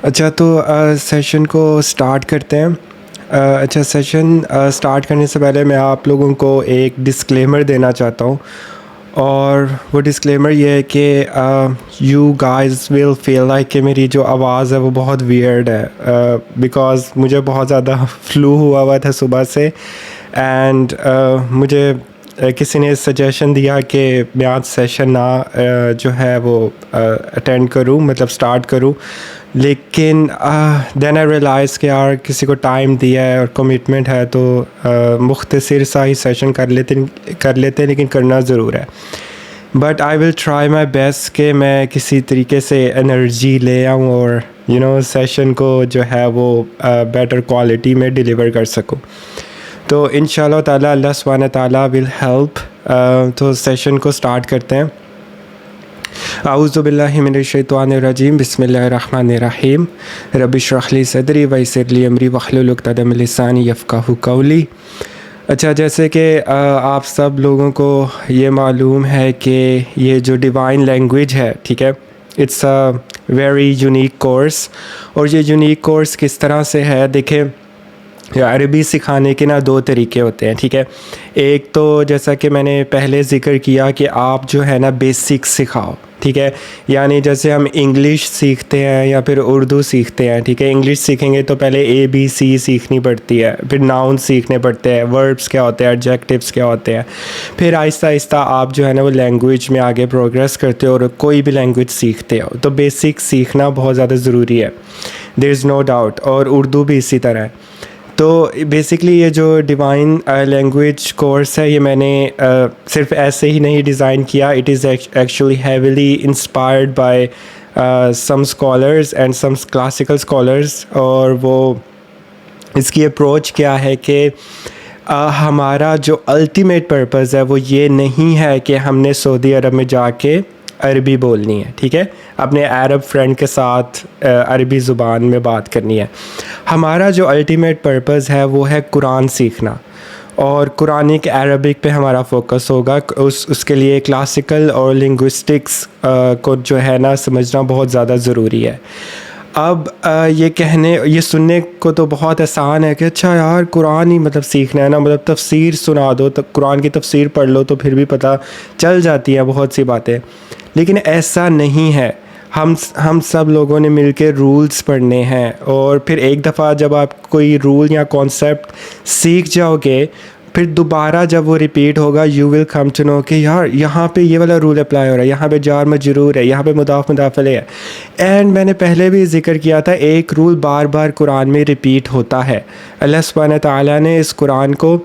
अच्छा तो सेशन को स्टार्ट करते हैं। अच्छा सेशन स्टार्ट करने से पहले मैं आप लोगों को एक डिस्क्लेमर देना चाहता हूँ और वो डिस्क्लेमर ये है कि you guys will feel like कि मेरी जो आवाज़ है वो बहुत वियर्ड है बिकॉज़ मुझे बहुत ज़्यादा फ्लू हुआ था सुबह से एंड मुझे किसी ने सजेशन दिया कि मैं आज सेशन ना जो है वो अटेंड करूं, मतलब स्टार्ट करूं, लेकिन देन आई रियलाइज़ कि यार किसी को टाइम दिया है और कमिटमेंट है तो मुख्तसर सा ही सेशन कर लेते लेकिन करना ज़रूर है। But I will try my best कि मैं किसी तरीके से एनर्जी ले आऊँ और सेशन को जो है वो बेटर क्वालिटी में डिलीवर कर सकूँ। तो इंशाल्लाह ताला अल्लाह सुब्हानहू ताला विल हेल्प। तो सेशन को स्टार्ट करते हैं। आऊज़ु बिल्लाहि मिनश शैतानिर रजीम, बिस्मिल्लाहिर रहमानिर रहीम, रब्बि इश्रह ली सदरी वयस्सिर ली अमरी वहलुल उक़दतम मिन लिसानी यफ़क़हू क़ौली। अच्छा, जैसे कि आप सब लोगों को ये मालूम है कि ये जो डिवाइन लैंग्वेज है, ठीक है, it's a very unique course. और ये यूनिक कोर्स किस तरह से है, देखें, अरबी सिखाने के ना दो तरीके होते हैं, ठीक है। एक तो जैसा कि मैंने पहले ज़िक्र किया कि आप जो है ना बेसिक्स सिखाओ, ठीक है। यानी जैसे हम इंग्लिश सीखते हैं या फिर उर्दू सीखते हैं, ठीक है। इंग्लिश सीखेंगे तो पहले ABC सीखनी पड़ती है, फिर नाउन सीखने पड़ते हैं, वर्ब्स क्या होते हैं, एडजेक्टिव्स क्या होते हैं, फिर आहिस्ता आहिस्ता आप जो है ना वो लैंग्वेज में आगे प्रोग्रेस करते हो और कोई भी लैंग्वेज सीखते हो तो बेसिक सीखना बहुत ज़्यादा ज़रूरी है, देयर इज़ नो डाउट। और उर्दू भी इसी तरह है। तो बेसिकली ये जो डिवाइन लैंग्वेज कोर्स है ये मैंने सिर्फ ऐसे ही नहीं डिज़ाइन किया। It is actually heavily inspired by some scholars and some classical scholars. और वो इसकी अप्रोच क्या है कि हमारा जो अल्टीमेट पर्पज़ है वो ये नहीं है कि हमने सऊदी अरब में जाके अरबी बोलनी है, ठीक है, अपने अरब फ्रेंड के साथ अरबी ज़ुबान में बात करनी है। हमारा जो अल्टीमेट पर्पज़ है वो है कुरान सीखना और कुरानिक अरबिक पे हमारा फोकस होगा। उसके लिए क्लासिकल और लिंग्विस्टिक्स को जो है ना समझना बहुत ज़्यादा ज़रूरी है। अब ये सुनने को तो बहुत आसान है कि अच्छा यार कुरान ही मतलब सीखना है ना, मतलब तफसीर सुना दो तो कुरान की तफसीर पढ़ लो तो फिर भी पता चल जाती है बहुत सी बातें, लेकिन ऐसा नहीं है। हम सब लोगों ने मिलकर रूल्स पढ़ने हैं और फिर एक दफ़ा जब आप कोई रूल या कॉन्सेप्ट सीख जाओगे फिर दोबारा जब वो रिपीट होगा you will come to know कि यार यहाँ पे ये वाला रूल अप्लाई हो रहा है, यहाँ पे जार मजरूर है, यहाँ पे मुदाफ मुदाफले है। एंड मैंने पहले भी जिक्र किया था एक रूल बार बार कुरान में रिपीट होता है। अल्लाह सुब्हानहू ताला ने इस कुरान को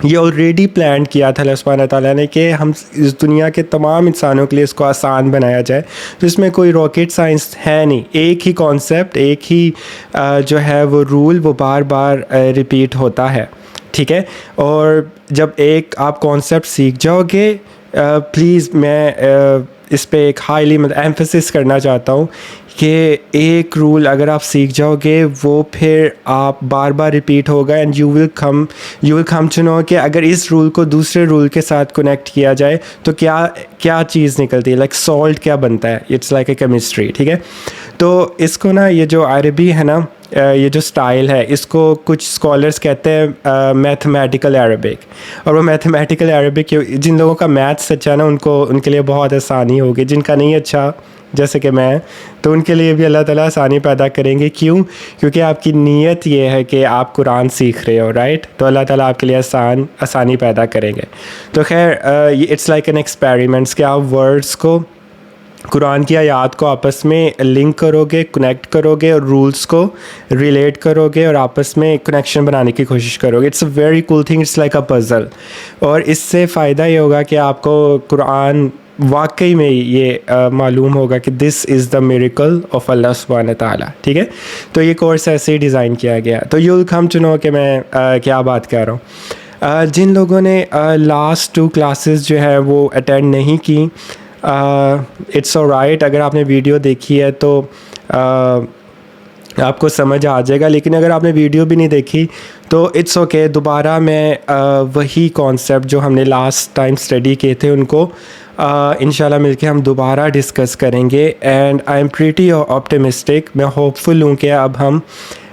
ये ऑलरेडी प्लान किया था अल्लाह सुब्हानहू ताला ने कि हम इस दुनिया के तमाम इंसानों के लिए इसको आसान बनाया जाए। तो इसमें कोई रॉकेट साइंस है नहीं, एक ही कॉन्सेप्ट, एक ही जो है वो रूल वो बार बार रिपीट होता है, ठीक है। और जब एक आप कॉन्सेप्ट सीख जाओगे, प्लीज़ मैं इस पे एक हाईली मतलब एम्फेसिस करना चाहता हूँ कि एक रूल अगर आप सीख जाओगे वो फिर आप बार बार रिपीट होगा and you will come to know कि अगर इस रूल को दूसरे रूल के साथ कनेक्ट किया जाए तो क्या क्या चीज़ निकलती है, लाइक सॉल्ट क्या बनता है, इट्स लाइक ए केमिस्ट्री, ठीक है। तो इसको ना ये जो अरबी है ना, ये जो स्टाइल है इसको कुछ स्कॉलर्स कहते हैं मैथमेटिकल अरबिक। और वो मैथमेटिकल अरबिक जिन लोगों का मैथ्स अच्छा है ना उनके लिए बहुत आसानी होगी, जिनका नहीं अच्छा जैसे कि मैं, तो उनके लिए भी अल्लाह ताला आसानी पैदा करेंगे। क्यों? क्योंकि आपकी नीयत ये है कि आप कुरान सीख रहे हो, राइट। तो अल्लाह ताला आपके लिए आसानी पैदा करेंगे। तो खैर इट्स लाइक एन एक्सपेरिमेंट्स कि आप वर्ड्स को, कुरान की आयत को आपस में लिंक करोगे, कनेक्ट करोगे और रूल्स को रिलेट करोगे और आपस में कनेक्शन बनाने की कोशिश करोगे। It's a very cool thing, it's like a puzzle. और इससे फ़ायदा ये होगा कि आपको कुरान वाकई में ये मालूम होगा कि this is the miracle of Allah सुब्हानहू ताला, ठीक है। तो ये कोर्स ऐसे ही डिज़ाइन किया गया। तो you will come to know कि मैं क्या बात कर रहा हूँ। जिन लोगों ने लास्ट 2 क्लासेस जो है वो अटेंड नहीं की, इट्स ऑलराइट, अगर आपने वीडियो देखी है तो आपको समझ आ जाएगा, लेकिन अगर आपने वीडियो भी नहीं देखी तो इट्स ओके। दोबारा मैं वही कॉन्सेप्ट जो हमने लास्ट टाइम स्टडी किए थे उनको इंशाल्लाह मिलके हम दोबारा डिस्कस करेंगे। And I am pretty optimistic, मैं होपफुल हूँ कि अब हम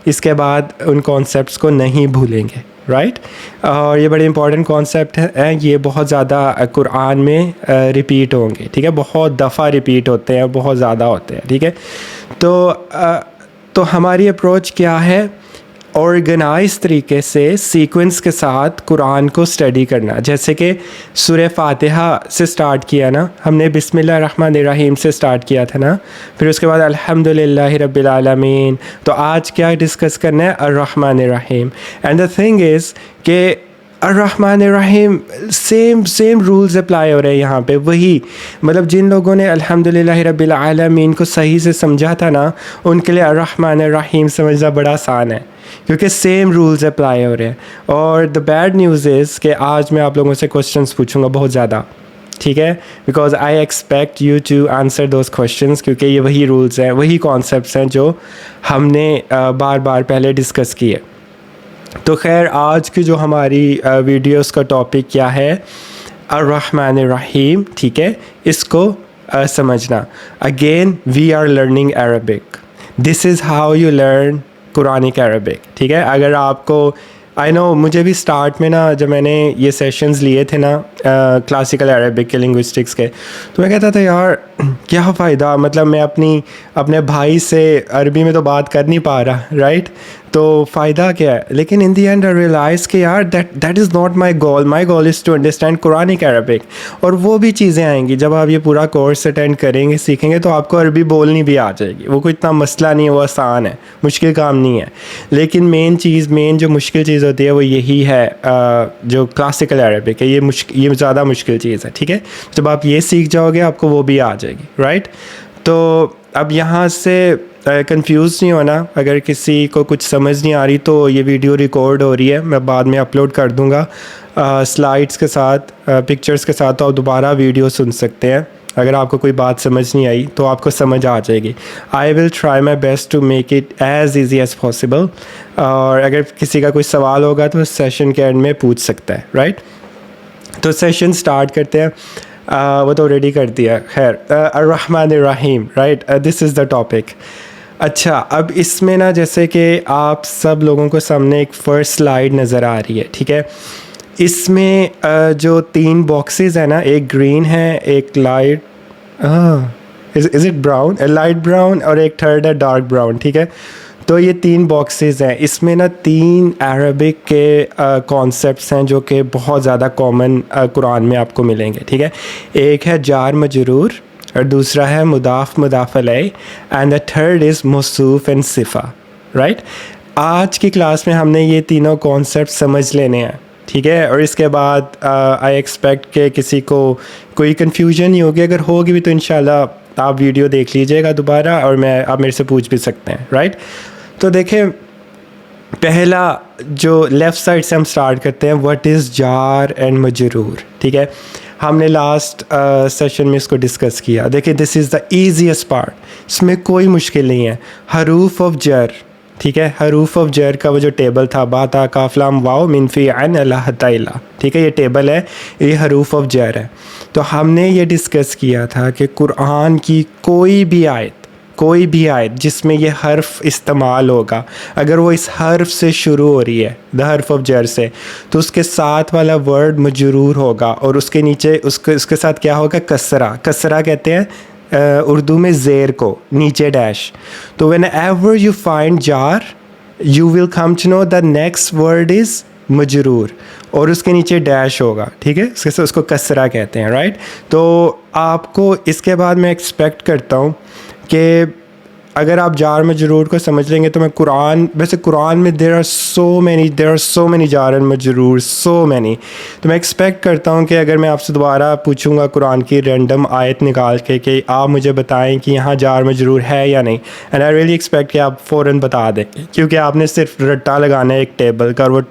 इसके बाद उन कॉन्सेप्ट्स को नहीं भूलेंगे, राइट। और ये बड़े इंपॉर्टेंट कॉन्सेप्ट हैं, ये बहुत ज़्यादा कुरान में रिपीट होंगे, ठीक है, बहुत दफ़ा रिपीट होते हैं, बहुत ज़्यादा होते हैं, ठीक है। तो हमारी अप्रोच क्या है? ऑर्गेनाइज तरीके से सीक्वेंस के साथ कुरान को स्टडी करना। जैसे कि सूरह फातिहा से स्टार्ट किया ना हमने, बिस्मिल्लाह रहमान रहीम से स्टार्ट किया था ना, फिर उसके बाद अल्हम्दुलिल्लाहि रब्बिल आलमीन। तो आज क्या डिस्कस करना है? अर्रहमान रहीम। एंड द थिंग इज़ कि अर्रहमान रहीम सेम रूल्स अप्लाई हो रहे हैं यहाँ पे। वही मतलब जिन लोगों ने अल्हम्दुलिल्लाहि रब्बिल आलमीन को सही से समझा था ना, उनके लिए अर्रहमान रहीम समझना बड़ा आसान है, क्योंकि सेम रूल्स अप्लाई हो रहे हैं। और द बैड न्यूज़ इज़ कि आज मैं आप लोगों से क्वेश्चंस पूछूंगा बहुत ज़्यादा, ठीक है, because I expect you to answer those questions, क्योंकि ये वही रूल्स हैं, वही कॉन्सेप्ट्स हैं जो हमने बार बार पहले डिस्कस किए। तो खैर आज की जो हमारी वीडियोस का टॉपिक क्या है? अर्रहमान रहीम, ठीक है, इसको समझना। Again we are learning Arabic, this is how you learn Quranic Arabic, ठीक है। अगर आपको आई नो, मुझे भी स्टार्ट में ना जब मैंने ये सेशंस लिए थे ना क्लासिकल अरबिक के, लिंग्विस्टिक्स के, तो मैं कहता था यार क्या फ़ायदा, मतलब मैं अपने भाई से अरबी में तो बात कर नहीं पा रहा, राइट, तो फ़ायदा क्या है? लेकिन इन दी एंड आई रियलाइज़ कि यार that is not my goal. My goal is to understand Quranic Arabic. और वो भी चीज़ें आएंगी जब आप ये पूरा कोर्स अटेंड करेंगे, सीखेंगे, तो आपको अरबी बोलनी भी आ जाएगी। वो कोई इतना मसला नहीं है, वो आसान है, मुश्किल काम नहीं है। लेकिन मेन जो मुश्किल चीज़ होती है वो यही है, जो क्लासिकल अरबिक है, ये ज़्यादा मुश्किल चीज़ है, ठीक है। जब आप ये सीख जाओगे आपको वो भी आ जाएगी, राइट। तो अब यहाँ से कंफ्यूज नहीं होना। अगर किसी को कुछ समझ नहीं आ रही तो ये वीडियो रिकॉर्ड हो रही है, मैं बाद में अपलोड कर दूँगा स्लाइड्स के साथ, पिक्चर्स के साथ, तो आप दोबारा वीडियो सुन सकते हैं। अगर आपको कोई बात समझ नहीं आई तो आपको समझ आ जाएगी। I will try my best to make it as easy as possible. और अगर किसी का कोई सवाल होगा तो सेशन के एंड में पूछ सकता है, राइट। तो सेशन स्टार्ट करते हैं। वो तो रेडी कर दिया। खैर, अर्रहमान रहीम, right, this is the topic. अच्छा, अब इसमें ना जैसे कि आप सब लोगों को सामने एक फ़र्स्ट स्लाइड नज़र आ रही है, ठीक है। इसमें जो 3 बॉक्सेस हैं ना, एक ग्रीन है, एक light is it brown, light brown, और एक थर्ड है डार्क ब्राउन, ठीक है। तो ये 3 बॉक्सेस हैं। इसमें ना 3 अरबिक के कॉन्सेप्ट्स हैं जो कि बहुत ज़्यादा कॉमन कुरान में आपको मिलेंगे, ठीक है। एक है जार मजरूर, और दूसरा है मुदाफ मुदाफ अलैह, एंड द थर्ड इज़ मौसूफ एंड सिफ़ा, राइट। आज की क्लास में हमने ये तीनों कॉन्सेप्ट समझ लेने हैं, ठीक है। और इसके बाद आई एक्सपेक्ट कि किसी को कोई कन्फ्यूजन नहीं होगी। अगर होगी भी तो इंशाल्लाह आप वीडियो देख लीजिएगा दोबारा, और आप मेरे से पूछ भी सकते हैं, राइट। तो देखें, पहला जो लेफ़्ट साइड से हम स्टार्ट करते हैं, व्हाट इज़ जार एंड मजरूर, ठीक है। हमने लास्ट सेशन में इसको डिस्कस किया। देखिए, this is the easiest part, इसमें कोई मुश्किल नहीं है। हरूफ ऑफ जर, ठीक है, हरूफ ऑफ जर का वो जो टेबल था, बाता काफलाम वाओ मिनफ़ी अन अल्लाह ताला, ठीक है, ये टेबल है, ये हरूफ ऑफ जर है। तो हमने ये डिस्कस किया था कि कुरान की कोई भी आयत जिसमें ये हर्फ इस्तेमाल होगा, अगर वो इस हर्फ से शुरू हो रही है, द हर्फ ऑफ जर से, तो उसके साथ वाला वर्ड मजरूर होगा, और उसके नीचे उसके साथ क्या होगा? कसरा कहते हैं उर्दू में ज़ेर को, नीचे डैश। तो व्हेन एवर यू फाइंड जार, you will come to know the next word is मजरूर, और उसके नीचे डैश होगा, ठीक है, उसको कसरा कहते हैं, राइट। तो आपको इसके बाद मैं एक्सपेक्ट करता हूँ कि अगर आप जार मजरूर को समझ लेंगे तो वैसे कुरान में देर आर सो मैनी जार एंड मजरूर, सो मैनी। तो मैं एक्सपेक्ट करता हूँ कि अगर मैं आपसे दोबारा पूछूंगा कुरान की रैंडम आयत निकाल के कि आप मुझे बताएं कि यहाँ जार मजरूर है या नहीं, एंड आई रियली एक्सपेक्ट कि आप फ़ौरन बता दें, क्योंकि आपने सिर्फ रट्टा लगाना है एक टेबल का, और वो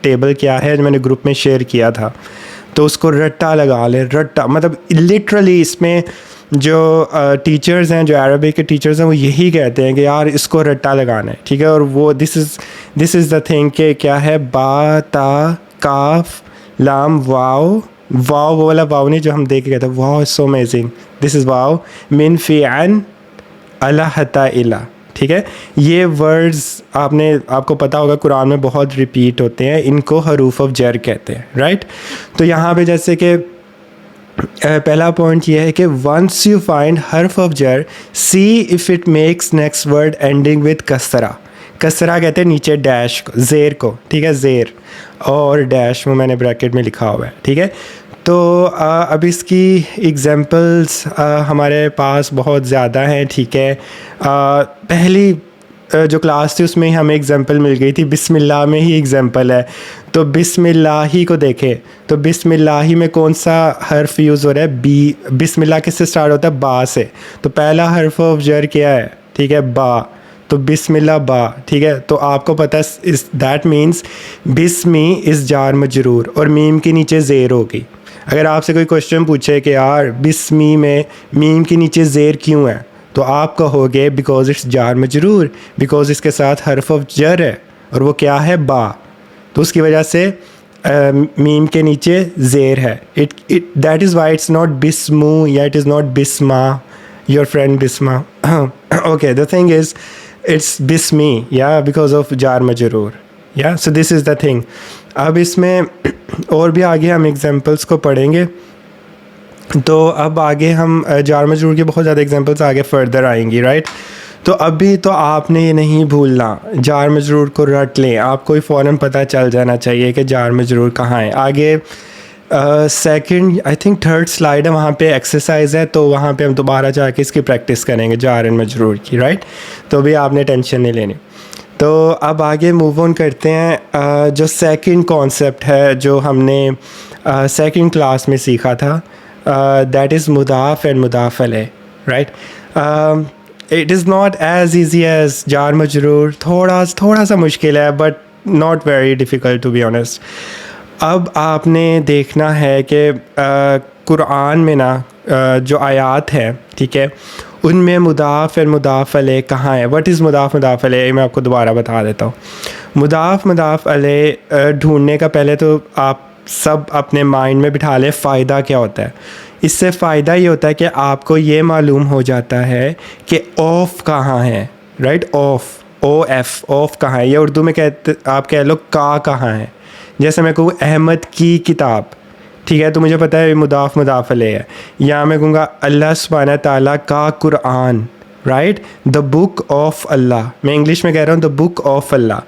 टेबल क्या है जो मैंने ग्रुप में शेयर किया था, तो उसको रट्टा लगा लें। रट्टा मतलब लिटरली इसमें जो टीचर्स हैं, जो अरबिक के टीचर्स हैं, वो यही कहते हैं कि यार इसको रट्टा लगाना है, ठीक है। और वो दिस इज़ द थिंग कि क्या है, बा ता काफ लाम वाओ वाओ वो वाला वाओ नहीं जो हम देख के कहते हैं wow so amazing, this is wow मिन फ़ी एन अलाहता इला। ठीक है, ये वर्ड्स आपको पता होगा कुरान में बहुत रिपीट होते हैं, इनको हरूफ ऑफ जर कहते हैं, राइट। तो यहाँ पे जैसे कि पहला पॉइंट ये है कि वंस यू फाइंड हर्फ ऑफ जर see if it makes next word ending with कसरा। कसरा कहते हैं नीचे डैश को, ज़ेर को, ठीक है, ज़ेर और डैश वो मैंने ब्रैकेट में लिखा हुआ है, ठीक है। तो अब इसकी एग्जांपल्स हमारे पास बहुत ज़्यादा हैं, ठीक है। पहली जो क्लास थी उसमें हमें एग्जांपल मिल गई थी, बिस्मिल्लाह में ही एग्जांपल है। तो बिस्मिल्लाही को देखें तो बिस्मिल्लाही में कौन सा हर्फ यूज़ हो रहा है, बी। बिस्मिल्लाह किससे स्टार्ट होता है, बा से। तो पहला हर्फ ऑफ जर क्या है, ठीक है, बा। तो बिस्मिल्लाह बा, ठीक है। तो आपको पता है इस दैट मीन्स बिस्मी इस जार मजरूर और मीम के नीचे ज़ेर होगी। अगर आपसे कोई क्वेश्चन पूछे कि यार बिस्मी में मीम के नीचे ज़ेर क्यों है, तो आप कहोगे बिकॉज इट्स जार मजरूर, बिकॉज इसके साथ हर्फ ऑफ जर है और वो क्या है, बा। तो उसकी वजह से मीम के नीचे ज़ेर है। It that is why it's not बिस्मू या इट इज़ नॉट बिस्मा, your friend Bisma. Okay, the thing is it's बिस्मी या बिकॉज ऑफ जार मजरूर, या so this is the thing. अब इसमें और भी आगे हम एग्जांपल्स को पढ़ेंगे, तो अब आगे हम जार मजरूर के बहुत ज़्यादा एग्जांपल्स आगे फर्दर आएंगी, राइट। तो अभी तो आपने ये नहीं भूलना, जार मजरूर को रट लें, आपको ही फ़ौरन पता चल जाना चाहिए कि जार मजरूर कहाँ है। आगे second I think third slide है, वहाँ पे एक्सरसाइज है, तो वहाँ पे हम दोबारा जाके इसकी प्रैक्टिस करेंगे जार एंड मजरूर की, राइट। तो भी आपने टेंशन नहीं लेनी। तो अब आगे मूव ऑन करते हैं। जो सेकंड कॉन्सेप्ट है जो हमने सेकंड क्लास में सीखा था, दैट इज़ मुदाफ़ एंड मुदाफ़ अलैह, right. It is not as easy as जार मजरूर, थोड़ा सा मुश्किल है, but not very difficult to be honest. अब आपने देखना है कि कुरान में ना जो आयात है, ठीक है, उनमें मुदाफ़ और मुदाफ़ अलैह कहाँ है। व्हाट इज़ मुदाफ़ मुदाफ़ अलैह, मैं आपको दोबारा बता देता हूँ। मुदाफ़ मुदाफ़ अलैह ढूंढने का पहले तो आप सब अपने माइंड में बिठा लें फ़ायदा क्या होता है। इससे फ़ायदा ये होता है कि आपको ये मालूम हो जाता है कि ऑफ़ कहाँ है, right. Of, O F, of कहाँ है। ये उर्दू में कहते, आप कह लो का कहाँ है। जैसे मैं कहूँ अहमद की किताब, ठीक है, तो मुझे पता है मुदाफ़ मुदाफ़ अलैह है। या मैं कहूँगा अल्लाह सुब्हाना ताला का Quran, right, the book of Allah. मैं इंग्लिश में कह रहा हूँ द बुक ऑफ अल्लाह,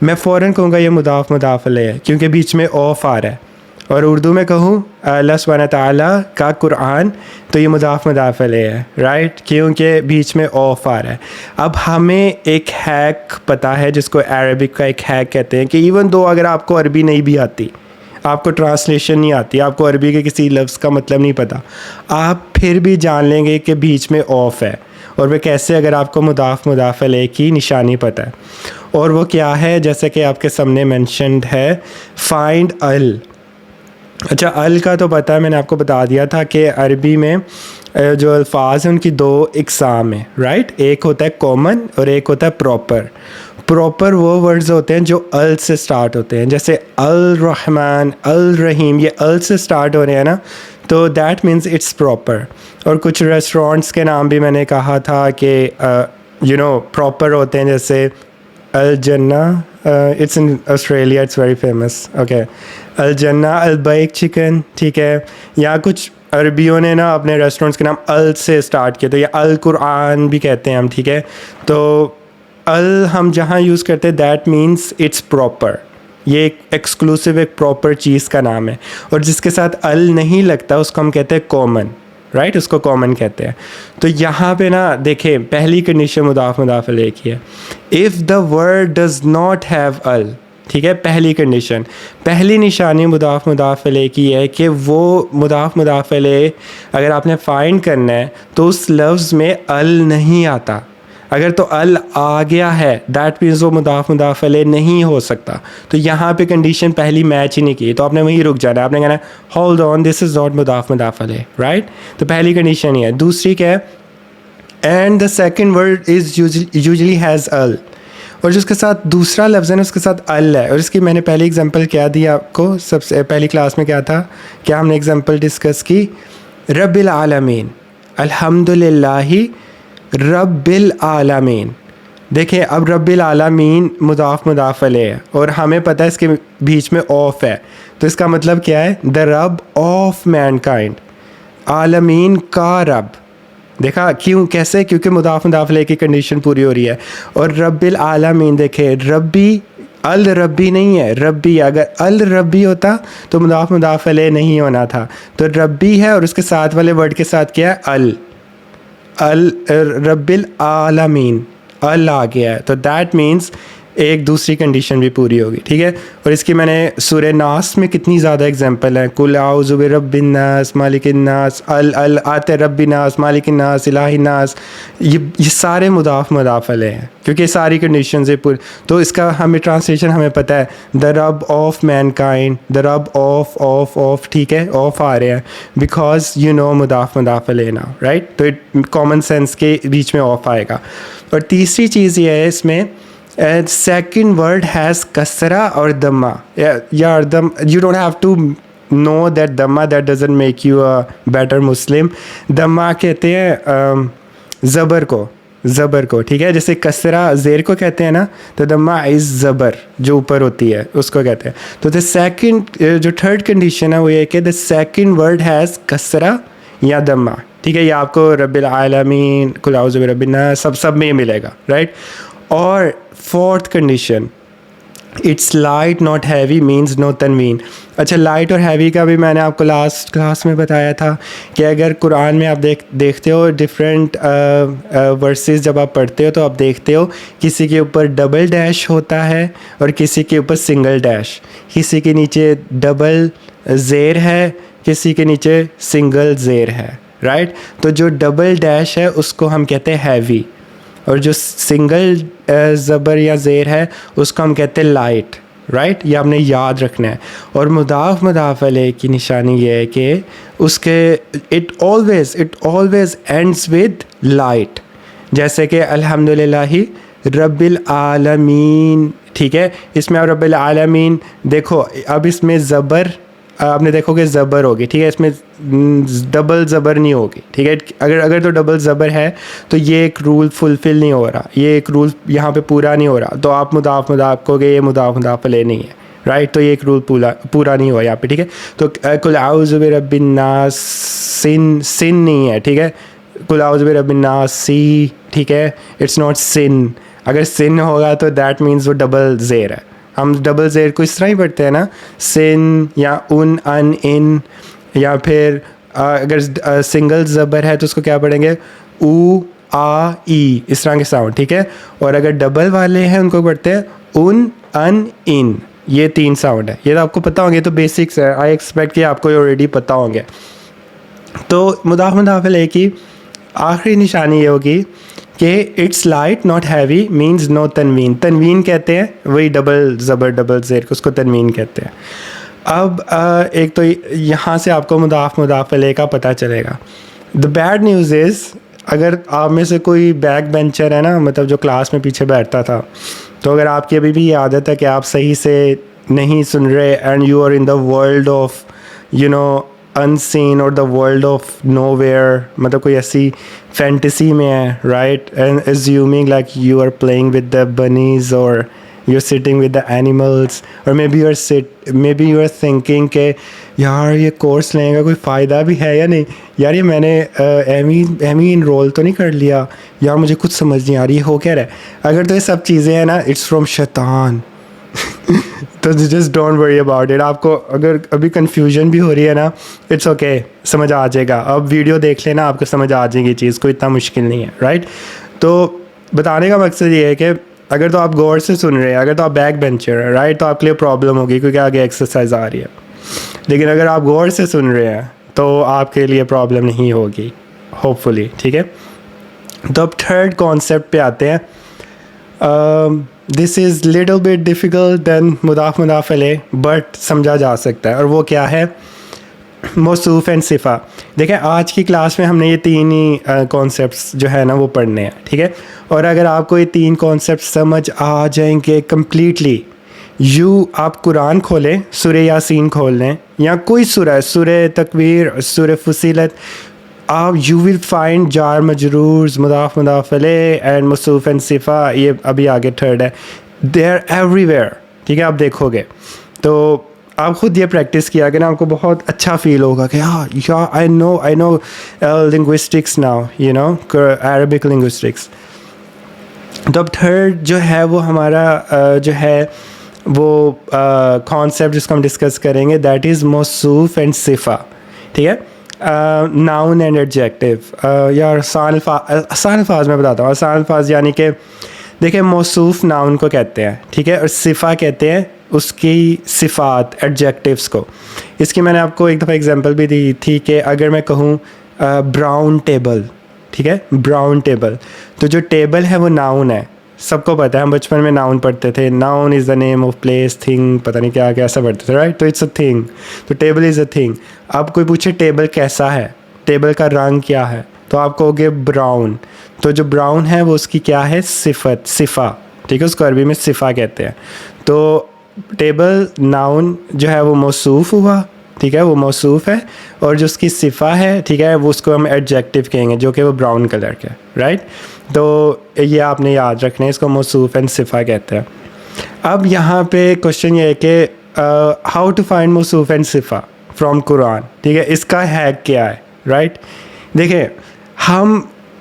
मैं फ़ौरन कहूँगा ये मुदाफ़ मुदाफ़ अलैह है, क्योंकि बीच में ऑफ आ रहा है। और उर्दू में कहूँ अल्लाह सुब्हाना ताला का कुरान, तो ये मुदाफ़ मुदाफ़ अलैह है, राइट, क्योंकि बीच में ऑफ आ रहा है। अब हमें एक हैक पता है जिसको अरबिक का एक हैक कहते हैं, कि इवन दो अगर आपको अरबी नहीं भी आती, आपको ट्रांसलेशन नहीं आती, आपको अरबी के किसी लफ्ज़ का मतलब नहीं पता, आप फिर भी जान लेंगे कि बीच में ऑफ है। और वह कैसे, अगर आपको मुदाफ़ मुदाफ़ अलैह की निशानी पता है। और वो क्या है, जैसे कि आपके सामने मेंशन्ड है, फाइंड अल। अच्छा, अल का तो पता है, मैंने आपको बता दिया था कि अरबी में जो अल्फाज हैं उनकी दो इकसाम है, राइट। एक होता है कॉमन और एक होता है प्रॉपर। प्रॉपर वो वर्ड्स होते हैं जो अल से स्टार्ट होते हैं, जैसे अल रहमान, अल रहीम, ये अल से स्टार्ट हो रहे हैं ना, तो दैट मीन्स इट्स प्रॉपर। और कुछ रेस्टोरेंट्स के नाम भी मैंने कहा था कि यू नो प्रॉपर होते हैं, जैसे अल जन्ना, it's in Australia, it's very famous, okay, अल जन्ना अल बैक चिकन, ठीक है। या कुछ अरबियों ने ना अपने रेस्टोरेंट्स के नाम अल से स्टार्ट किए, तो ये अल कुरान भी कहते हैं हम, ठीक है। तो अल हम जहाँ यूज़ करते हैं दैट मीन्स इट्स प्रॉपर, ये एक एक्सक्लूसिव एक प्रॉपर चीज़ का नाम है। और जिसके साथ अल नहीं लगता उसको हम कहते हैं कॉमन, राइट, उसको कॉमन कहते हैं। तो यहाँ पे ना देखें, पहली कंडीशन मुदाफ़ मुदाफ़ अलैह की है, if the word does not have अल, ठीक है, पहली कंडीशन, पहली निशानी मुदाफ़ मुदाफ़ अलैह की है कि वो मुदाफ़ मुदाफ़ अलैह अगर आपने फ़ाइंड करना है तो उस लफ्ज़ में अल नहीं आता। अगर तो अल आ गया है दैट मीन्स वो मुदाफ़ मुदाफ़ अलैह नहीं हो सकता। तो यहाँ पे कंडीशन पहली मैच ही नहीं की, तो आपने वहीं रुक जाना है, आपने कहना है hold on, this is not मुदाफ़ मुदाफ़ अलैह, राइट। तो पहली कंडीशन ही है। दूसरी क्या है, and the second word is usually has अल, और जो उसके साथ दूसरा लफ्ज़ है ना उसके साथ अल है। और इसकी मैंने पहली एग्जांपल क्या दी आपको, सबसे पहली क्लास में क्या था, क्या हमने एग्जांपल डिस्कस की, रब्बिल आलमीन, अल्हम्दुलिल्लाहि रब्बिल आलमीन। देखिए अब रब्बिल आलमीन मुदाफ़ मुदाफ़ अलैह है और हमें पता है इसके बीच में ऑफ है, तो इसका मतलब क्या है, द रब ऑफ मैनकाइंड, आलमीन का रब। देखा क्यों, कैसे, क्योंकि मुदाफ़ मुदाफ़ अलैह की कंडीशन पूरी हो रही है। और रब्बिल आलमीन, देखे रब्बी अल रब्बी नहीं है, रब्बी, अगर अल रब्बी होता तो मुदाफ़ मुदाफ़ अलैह नहीं होना था, तो रब्बी है और उसके साथ वाले वर्ड के साथ क्या है, अल रब्बिल आलमीन, अल आ गया है, तो दैट मीन्स एक दूसरी कंडीशन भी पूरी होगी, ठीक है। और इसकी मैंने सूरह नास में कितनी ज़्यादा एग्जांपल है, कुल आउज़ु बिरब्बिन नास मालिकिन नास, अल आते रब्बिन नास मालिकिन नास इलाहिन नास, ये सारे मुदाफ़ मुदाफ़ अलैह हैं क्योंकि ये सारी कंडीशन से पूरी। तो इसका हमें ट्रांसलेशन हमें पता है, the rub off Mankind, the rub off, ठीक है, ऑफ आ रहे हैं बिकॉज यू नो मुदाफ़ मुदाफ़ अलैह ना, राइट। तो कॉमन सेंस के बीच में ऑफ आएगा। और तीसरी चीज़ ये है इसमें, सेकंड वर्ड हैज़ कसरा और दम्मा, या दम, you don't have to know that दम्मा, that doesn't make you a better Muslim. दम्मा कहते हैं ज़बर को, ठीक है, जैसे कसरा ज़ेर को कहते हैं ना, तो दम्मा इज़ ज़बर जो ऊपर होती है उसको कहते हैं। तो द सेकंड जो थर्ड कंडीशन है वो ये कि द सेकंड वर्ड हैज़ कसरा या दम्मा, ठीक है, ये आपको रब्बिल आलमीन, कुल आउज़ु बिरब्बिन नास सब में मिलेगा, राइट। और fourth condition, it's light not heavy means no तनवीन। अच्छा, लाइट और हैवी का भी मैंने आपको लास्ट क्लास में बताया था कि अगर कुरान में आप देखते हो डिफरेंट वर्सेस जब आप पढ़ते हो तो आप देखते हो किसी के ऊपर डबल डैश होता है और किसी के ऊपर सिंगल डैश, किसी के नीचे डबल ज़ेर है, किसी के नीचे सिंगल ज़ेर है, राइट। तो जो डबल डैश है उसको हम कहते हैं हैवी और जो सिंगल ज़बर या ज़ेर है उसको हम कहते हैं लाइट, राइट। ये आपने याद रखना है। और मुदाफ़ मुदाफ़ अलैह की निशानी ये है कि उसके it always ends with light, जैसे कि अल्हम्दुलिल्लाहि रब्बिल आलमीन, ठीक है। इसमें आप रब्बिल आलमीन देखो, अब इसमें ज़बर आपने देखोगे ज़बर होगी, ठीक है, इसमें डबल ज़बर नहीं होगी, ठीक है। अगर तो डबल ज़बर है तो ये एक रूल फुलफ़िल नहीं हो रहा, ये एक रूल यहाँ पे पूरा नहीं हो रहा, तो आप मुदाफ़ मुदाफ़ कहोगे ये मुदाफ़ मुदाफ़ अलैह नहीं है, राइट। तो ये एक रूल पूरा नहीं हुआ यहाँ पे, ठीक है। तो कुल आउज़ु बिरब्बिन नास, सिन नहीं है, ठीक है, कुल आउज़ु बिरब्बिन नास सी, ठीक है, इट्स नॉट सिन। अगर सिन होगा तो दैट मीन्स वो डबल ज़ेर है। हम डबल ज़ेर को इस तरह ही पढ़ते हैं ना, सिन या उन, अन, इन, या फिर अगर सिंगल ज़बर है तो उसको क्या पढ़ेंगे, ऊ, आ, ई, इस तरह के साउंड, ठीक है। और अगर डबल वाले हैं उनको पढ़ते हैं उन, अन, इन, ये 3 साउंड है। ये तो आपको पता होंगे, तो बेसिक्स है, आई एक्सपेक्ट कि आपको ऑलरेडी पता होंगे। तो मुदाफ़ मुदाफ़ अलैह की आखिरी निशानी ये होगी कि it's light not heavy means no तनवीन। तनवीन कहते हैं वही डबल ज़बर डबल ज़ेर को, उसको तनवीन कहते हैं। अब एक तो यहाँ से आपको मुदाफ़ मुदाफ़ अलैह का पता चलेगा। द बैड न्यूज़ इज़, अगर आप में से कोई बैक बेंचर है ना, मतलब जो क्लास में पीछे बैठता था, तो अगर आपकी अभी भी ये आदत है कि आप सही से नहीं सुन रहे and you are in the world of you know unseen और द वर्ल्ड ऑफ नोवेयर, मतलब कोई ऐसी फैंटेसी में है, right, and assuming like you are playing with the bunnies और you're sitting with the animals, or maybe you are thinking कि यार ये कोर्स लेने का कोई फ़ायदा भी है या नहीं, यार ये मैंने एमी इनरोल तो नहीं कर लिया, यार मुझे कुछ समझ नहीं आ रही हो क्या रहा है। अगर तो ये सब चीज़ें हैं ना, इट्स फ्रॉम शैतान तो just don't worry about it. आपको अगर अभी कन्फ्यूजन भी हो रही है ना, इट्स ओके, समझ आ जाएगा। अब वीडियो देख लेना, आपको समझ आ जाएगी चीज़, कोई इतना मुश्किल नहीं है, राइट। तो बताने का मकसद ये है कि अगर तो आप गौर से सुन रहे हैं, अगर तो आप बैक बेंचर हैं, राइट, तो आपके लिए प्रॉब्लम होगी क्योंकि आगे एक्सरसाइज आ रही है। लेकिन अगर आप गौर से सुन रहे हैं तो आपके लिए प्रॉब्लम नहीं होगी, होपफुली, ठीक है। तो अब थर्ड कॉन्सेप्ट पे आते हैं। This is little bit difficult than मुदाफ़ अलैह, बट समझा जा सकता है। और वो क्या है, मौसूफ़ एंड सिफ़ा। देखें आज की क्लास में हमने ये तीन ही कॉन्सेप्ट्स जो है ना वो पढ़ने हैं, ठीक है। और अगर आपको ये तीन कॉन्सेप्ट समझ आ जाएंगे कम्प्लीटली, आप कुरान खोलें, सूरह यासीन खोल लें या कोई सूरह तकवीर, सूरह फुसिलत, आप यू विल फाइंड जार मजरूर, मुदाफ मुदाफ अलैह एंड मौसूफ़ एंड सिफ़ा, ये अभी आगे थर्ड है, दे आर एवरीवेयर, ठीक है। आप देखोगे तो आप ख़ुद ये प्रैक्टिस किया कि ना आपको बहुत अच्छा फील होगा कि हाँ या I know linguistics now, you know Arabic linguistics. तो अब थर्ड जो है वो हमारा जो है वो कॉन्सेप्ट जिसको हम डिस्कस करेंगे, दैट इज़ मौसूफ़ एंड सिफ़ा, ठीक है। Noun and adjective. यार आसान अल्फाज में बताता हूँ। आसान अल्फाज यानी कि देखिए मौसूफ़ नाउन को कहते हैं, ठीक है, और सिफ़ा कहते हैं उसकी सिफ़ात, एडजेक्टिव्स को। इसकी मैंने आपको एक दफ़ा एग्जांपल भी दी थी कि अगर मैं कहूँ ब्राउन टेबल, ठीक है, ब्राउन टेबल, तो जो टेबल है वो नाउन है, सबको पता है, हम बचपन में नाउन पढ़ते थे, noun is the name of place, thing, पता नहीं क्या कैसा पढ़ते थे, राइट। तो इट्स अ थिंग, तो टेबल इज़ अ थिंग। अब कोई पूछे टेबल कैसा है, टेबल का रंग क्या है, तो आप कहोगे ब्राउन। तो जो ब्राउन है वो उसकी क्या है, सिफत, सिफ़ा, ठीक है, उसको अरबी में सिफ़ा कहते हैं। तो टेबल नाउन जो है वो मौसूफ़ हुआ, ठीक है, वो मौसूफ़ है, और जो उसकी सिफ़ा है, ठीक है, वो उसको हम एडजेक्टिव कहेंगे, जो कि वो ब्राउन कलर का, राइट। तो ये आपने याद रखना है, इसको मौसूफ़ एंड सिफ़ा कहते हैं। अब यहाँ पे क्वेश्चन ये है कि हाउ टू फाइंड मौसूफ़ एंड सिफ़ा फ्रॉम कुरान, ठीक है, इसका हैक क्या है, राइट। देखिए हम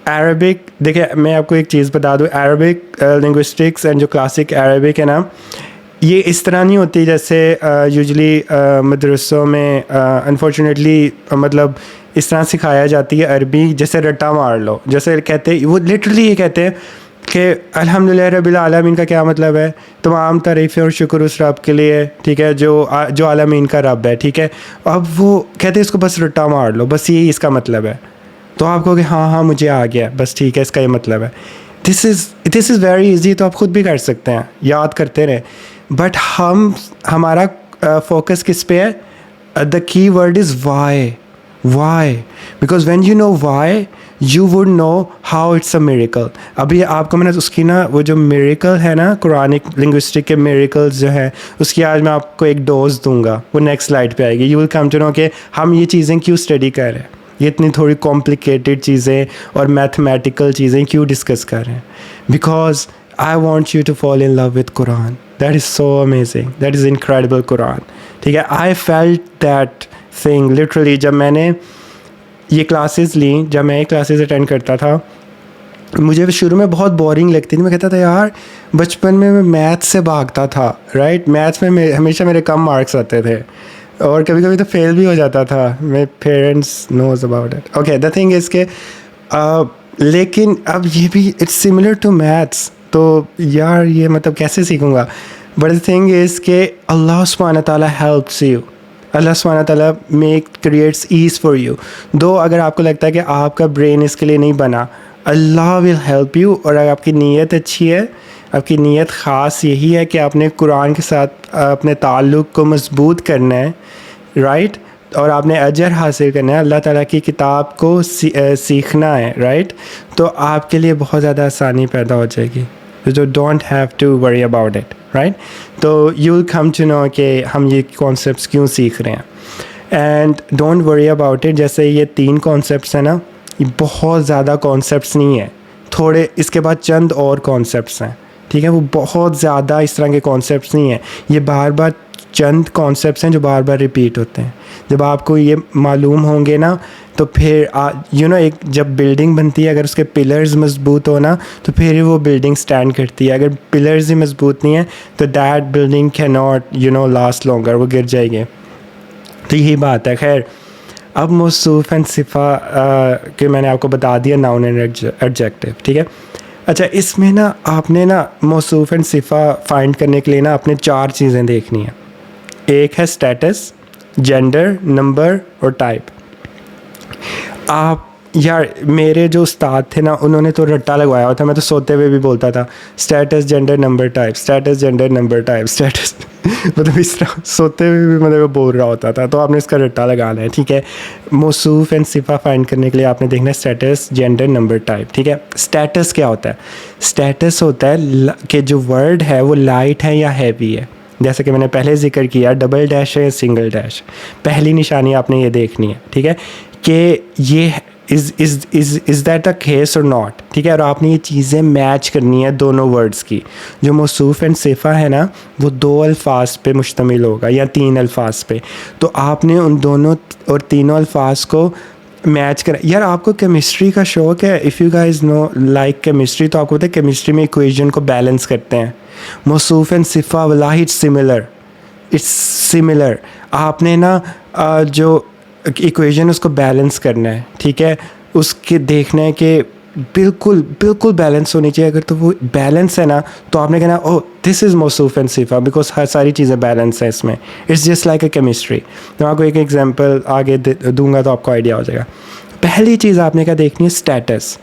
अरबिक, देखिए मैं आपको एक चीज़ बता दूँ, अरबिक लिंग्विस्टिक्स एंड जो क्लासिक अरबिक है ना, ये इस तरह नहीं होती जैसे यूजुअली मदरसों में अनफॉर्चुनेटली मतलब इस तरह सिखाया जाती है अरबी, जैसे रट्टा मार लो, जैसे कहते हैं, वो लिटरली ये कहते हैं कि अल्हम्दुलिल्लाह रब्बिल आलमीन का क्या मतलब है, तमाम तारीफ़ें और शुक्र उस रब के लिए, ठीक है, जो आलमीन का रब है, ठीक है। अब वो कहते हैं इसको बस रट्टा मार लो, बस यही इसका मतलब है। तो आप कहोगे हाँ मुझे आ गया, बस ठीक है, इसका ये मतलब है। दिस इज़ वेरी इजी, तो आप ख़ुद भी कर सकते हैं, याद करते रहें। बट हमारा फोकस किस पे है, the key word is why, because when you know why you would know how it's a miracle. अभी आपको मैंने उसकी ना वो जो मिरेकल है ना, कुरानिक लिंग्विस्टिक के मिरेकल्स जो है, उसकी आज मैं आपको एक डोज दूंगा, वो नेक्स्ट स्लाइड पे आएगी। You will come to know कि हम ये चीज़ें क्यों स्टडी कर रहे हैं, ये इतनी थोड़ी कॉम्प्लिकेटेड चीज़ें और मैथमेटिकल चीज़ें क्यों डिस्कस कर रहे हैं। Because I want you to fall in love with Quran, that is so amazing, that is incredible Quran, ठीक है। I felt that thing literally जब मैंने ये क्लासेस ली, जब मैं ये क्लासेस अटेंड करता था, मुझे शुरू में बहुत बोरिंग लगती थी। मैं कहता था यार बचपन में मैं मैथ से भागता था, राइट, मैथ्स में हमेशा मेरे कम मार्क्स आते थे और कभी कभी तो फेल भी हो जाता था। मेरे parents knows about it, okay. The thing is के लेकिन अब ये भी इट्स सिमिलर टू मैथ्स, तो यार ये मतलब कैसे सीखूँगा। बट द थिंग इज़ के अल्लाह सुब्हानहू व तआला हेल्प्स यू, अल्लाह सुब्हानहू व तआला क्रिएट्स ईज़ फॉर यू। दो अगर आपको लगता है कि आपका ब्रेन इसके लिए नहीं बना, अल्लाह विल हेल्प यू। और अगर आपकी नीयत अच्छी है, आपकी नीयत ख़ास यही है कि आपने कुरान के साथ अपने ताल्लुक़ को मजबूत करना है, राइट, और आपने अजर हासिल करना है, अल्लाह ताला की किताब को सीखना है, राइट, तो आपके लिए बहुत ज़्यादा आसानी पैदा हो जाएगी। तो don't have to worry about it, right. तो you will come to know कि हम ये कॉन्सेप्ट्स क्यों सीख रहे हैं, and don't worry about it. जैसे ये तीन कॉन्सेप्ट्स हैं ना, ये बहुत ज़्यादा कॉन्सेप्ट्स नहीं है, थोड़े इसके बाद चंद और कॉन्सेप्ट्स हैं, ठीक है, वो बहुत ज़्यादा इस तरह के कॉन्सेप्ट्स नहीं हैं। ये बार बार चंद कॉन्सेप्ट्स हैं जो बार बार रिपीट होते हैं। जब आपको ये मालूम होंगे ना, तो फिर यू नो एक जब बिल्डिंग बनती है, अगर उसके पिलर्स मजबूत हो ना, तो फिर वो बिल्डिंग स्टैंड करती है। अगर पिलर्स ही मजबूत नहीं है तो that building can not you know last longer, वो गिर जाएगी। तो यही बात है। खैर अब मौसूफ़ एंड सिफ़ा के मैंने आपको बता दिया, नाउन एंड एडजेक्टिव, ठीक है। अच्छा, इसमें ना आपने ना मौसूफ़ एंड सिफ़ा फाइंड करने के लिए ना आपने चार चीज़ें देखनी है। एक है स्टेटस, जेंडर, नंबर और टाइप। आप यार मेरे जो उस्ताद थे ना, उन्होंने तो रट्टा लगवाया हुआ था, मैं तो सोते हुए भी बोलता था status gender number type, status gender number type, status मतलब इस तरह सोते हुए भी मतलब बोल रहा होता था। तो आपने इसका रट्टा लगाना है, ठीक है। मौसूफ एंड सिफा फाइंड करने के लिए आपने देखना है स्टेटस जेंडर नंबर टाइप, ठीक है। स्टेटस क्या होता है? स्टेटस होता है कि जो वर्ड है वो लाइट है या हैवी है। जैसे कि मैंने पहले जिक्र किया, डबल डैश है या सिंगल डैश। पहली निशानी आपने ये देखनी है, ठीक है, कि ये इज़ दैट अ केस और नॉट, ठीक है। और आपने ये चीज़ें मैच करनी है दोनों वर्ड्स की। जो मौसूफ एंड सिफा है ना, वो 2 अल्फाज पे मुश्तमिल होगा या 3 अल्फाज पे। तो आपने उन दोनों और तीनों अल्फाज को मैच करा। यार आपको केमिस्ट्री का शौक है, if you guys know like chemistry, तो आपको पता है केमिस्ट्री में इक्वेशन को बैलेंस करते हैं। मौसूफ एंड सिफा वल्लाही इट्स सिमिलर। आपने ना जो इक्वेशन उसको बैलेंस करना है, ठीक है। उसके देखना है कि बिल्कुल बिल्कुल बैलेंस होनी चाहिए। अगर तो वो बैलेंस है ना, तो आपने कहना ओह दिस इज़ मौसूफ एंड सिफा, बिकॉज हर सारी चीज़ें बैलेंस है इसमें। It's just like a chemistry. मैं आपको एक एग्जांपल आगे दूंगा तो आपको आइडिया हो जाएगा। पहली चीज़ आपने क्या देखनी है? स्टेटस।